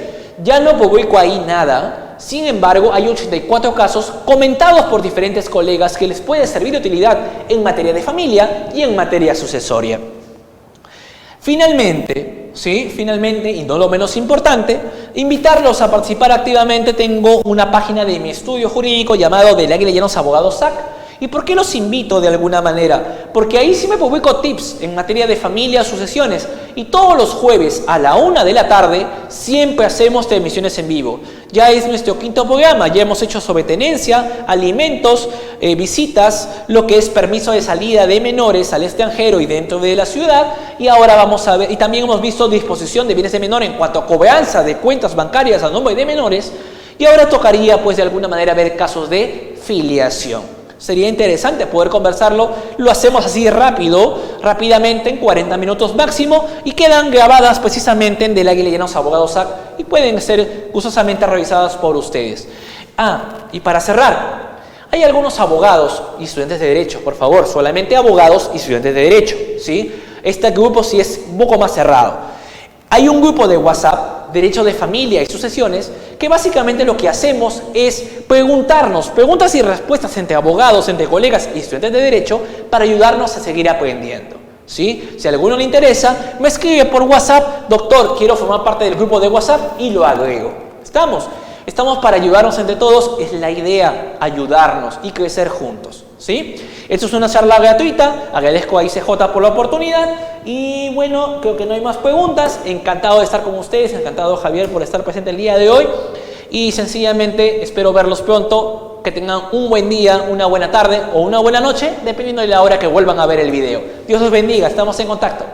Ya no publico ahí nada. Sin embargo, hay 84 casos comentados por diferentes colegas que les puede servir de utilidad en materia de familia y en materia sucesoria. Finalmente, y no lo menos importante, invitarlos a participar activamente. Tengo una página de mi estudio jurídico llamado Del Águila Llanos Abogados SAC. ¿Y por qué los invito de alguna manera? Porque ahí sí me publico tips en materia de familia, sucesiones. Y todos los jueves a la 1 de la tarde siempre hacemos transmisiones en vivo. Ya es nuestro 5º programa. Ya hemos hecho sobre tenencia, alimentos, visitas, lo que es permiso de salida de menores al extranjero y dentro de la ciudad. Y ahora vamos a ver, y también hemos visto disposición de bienes de menor en cuanto a cobranza de cuentas bancarias a nombre de menores. Y ahora tocaría, pues, de alguna manera ver casos de filiación. Sería interesante poder conversarlo. Lo hacemos así rápidamente, en 40 minutos máximo, y quedan grabadas precisamente en Del Águila Llanos Abogados SAC y pueden ser gustosamente revisadas por ustedes. Y para cerrar, hay algunos abogados y estudiantes de Derecho, por favor, solamente abogados y estudiantes de Derecho, ¿sí? Este grupo sí es un poco más cerrado. Hay un grupo de WhatsApp, Derecho de Familia y Sucesiones, que básicamente lo que hacemos es preguntarnos preguntas y respuestas entre abogados, entre colegas y estudiantes de Derecho para ayudarnos a seguir aprendiendo, ¿sí? Si a alguno le interesa, me escribe por WhatsApp: doctor, quiero formar parte del grupo de WhatsApp, y lo agrego. Estamos para ayudarnos entre todos. Es la idea, ayudarnos y crecer juntos, ¿sí? Esto es una charla gratuita. Agradezco a ICJ por la oportunidad. Y bueno, creo que no hay más preguntas. Encantado de estar con ustedes. Encantado, Javier, por estar presente el día de hoy. Y sencillamente espero verlos pronto. Que tengan un buen día, una buena tarde o una buena noche, dependiendo de la hora que vuelvan a ver el video. Dios los bendiga. Estamos en contacto.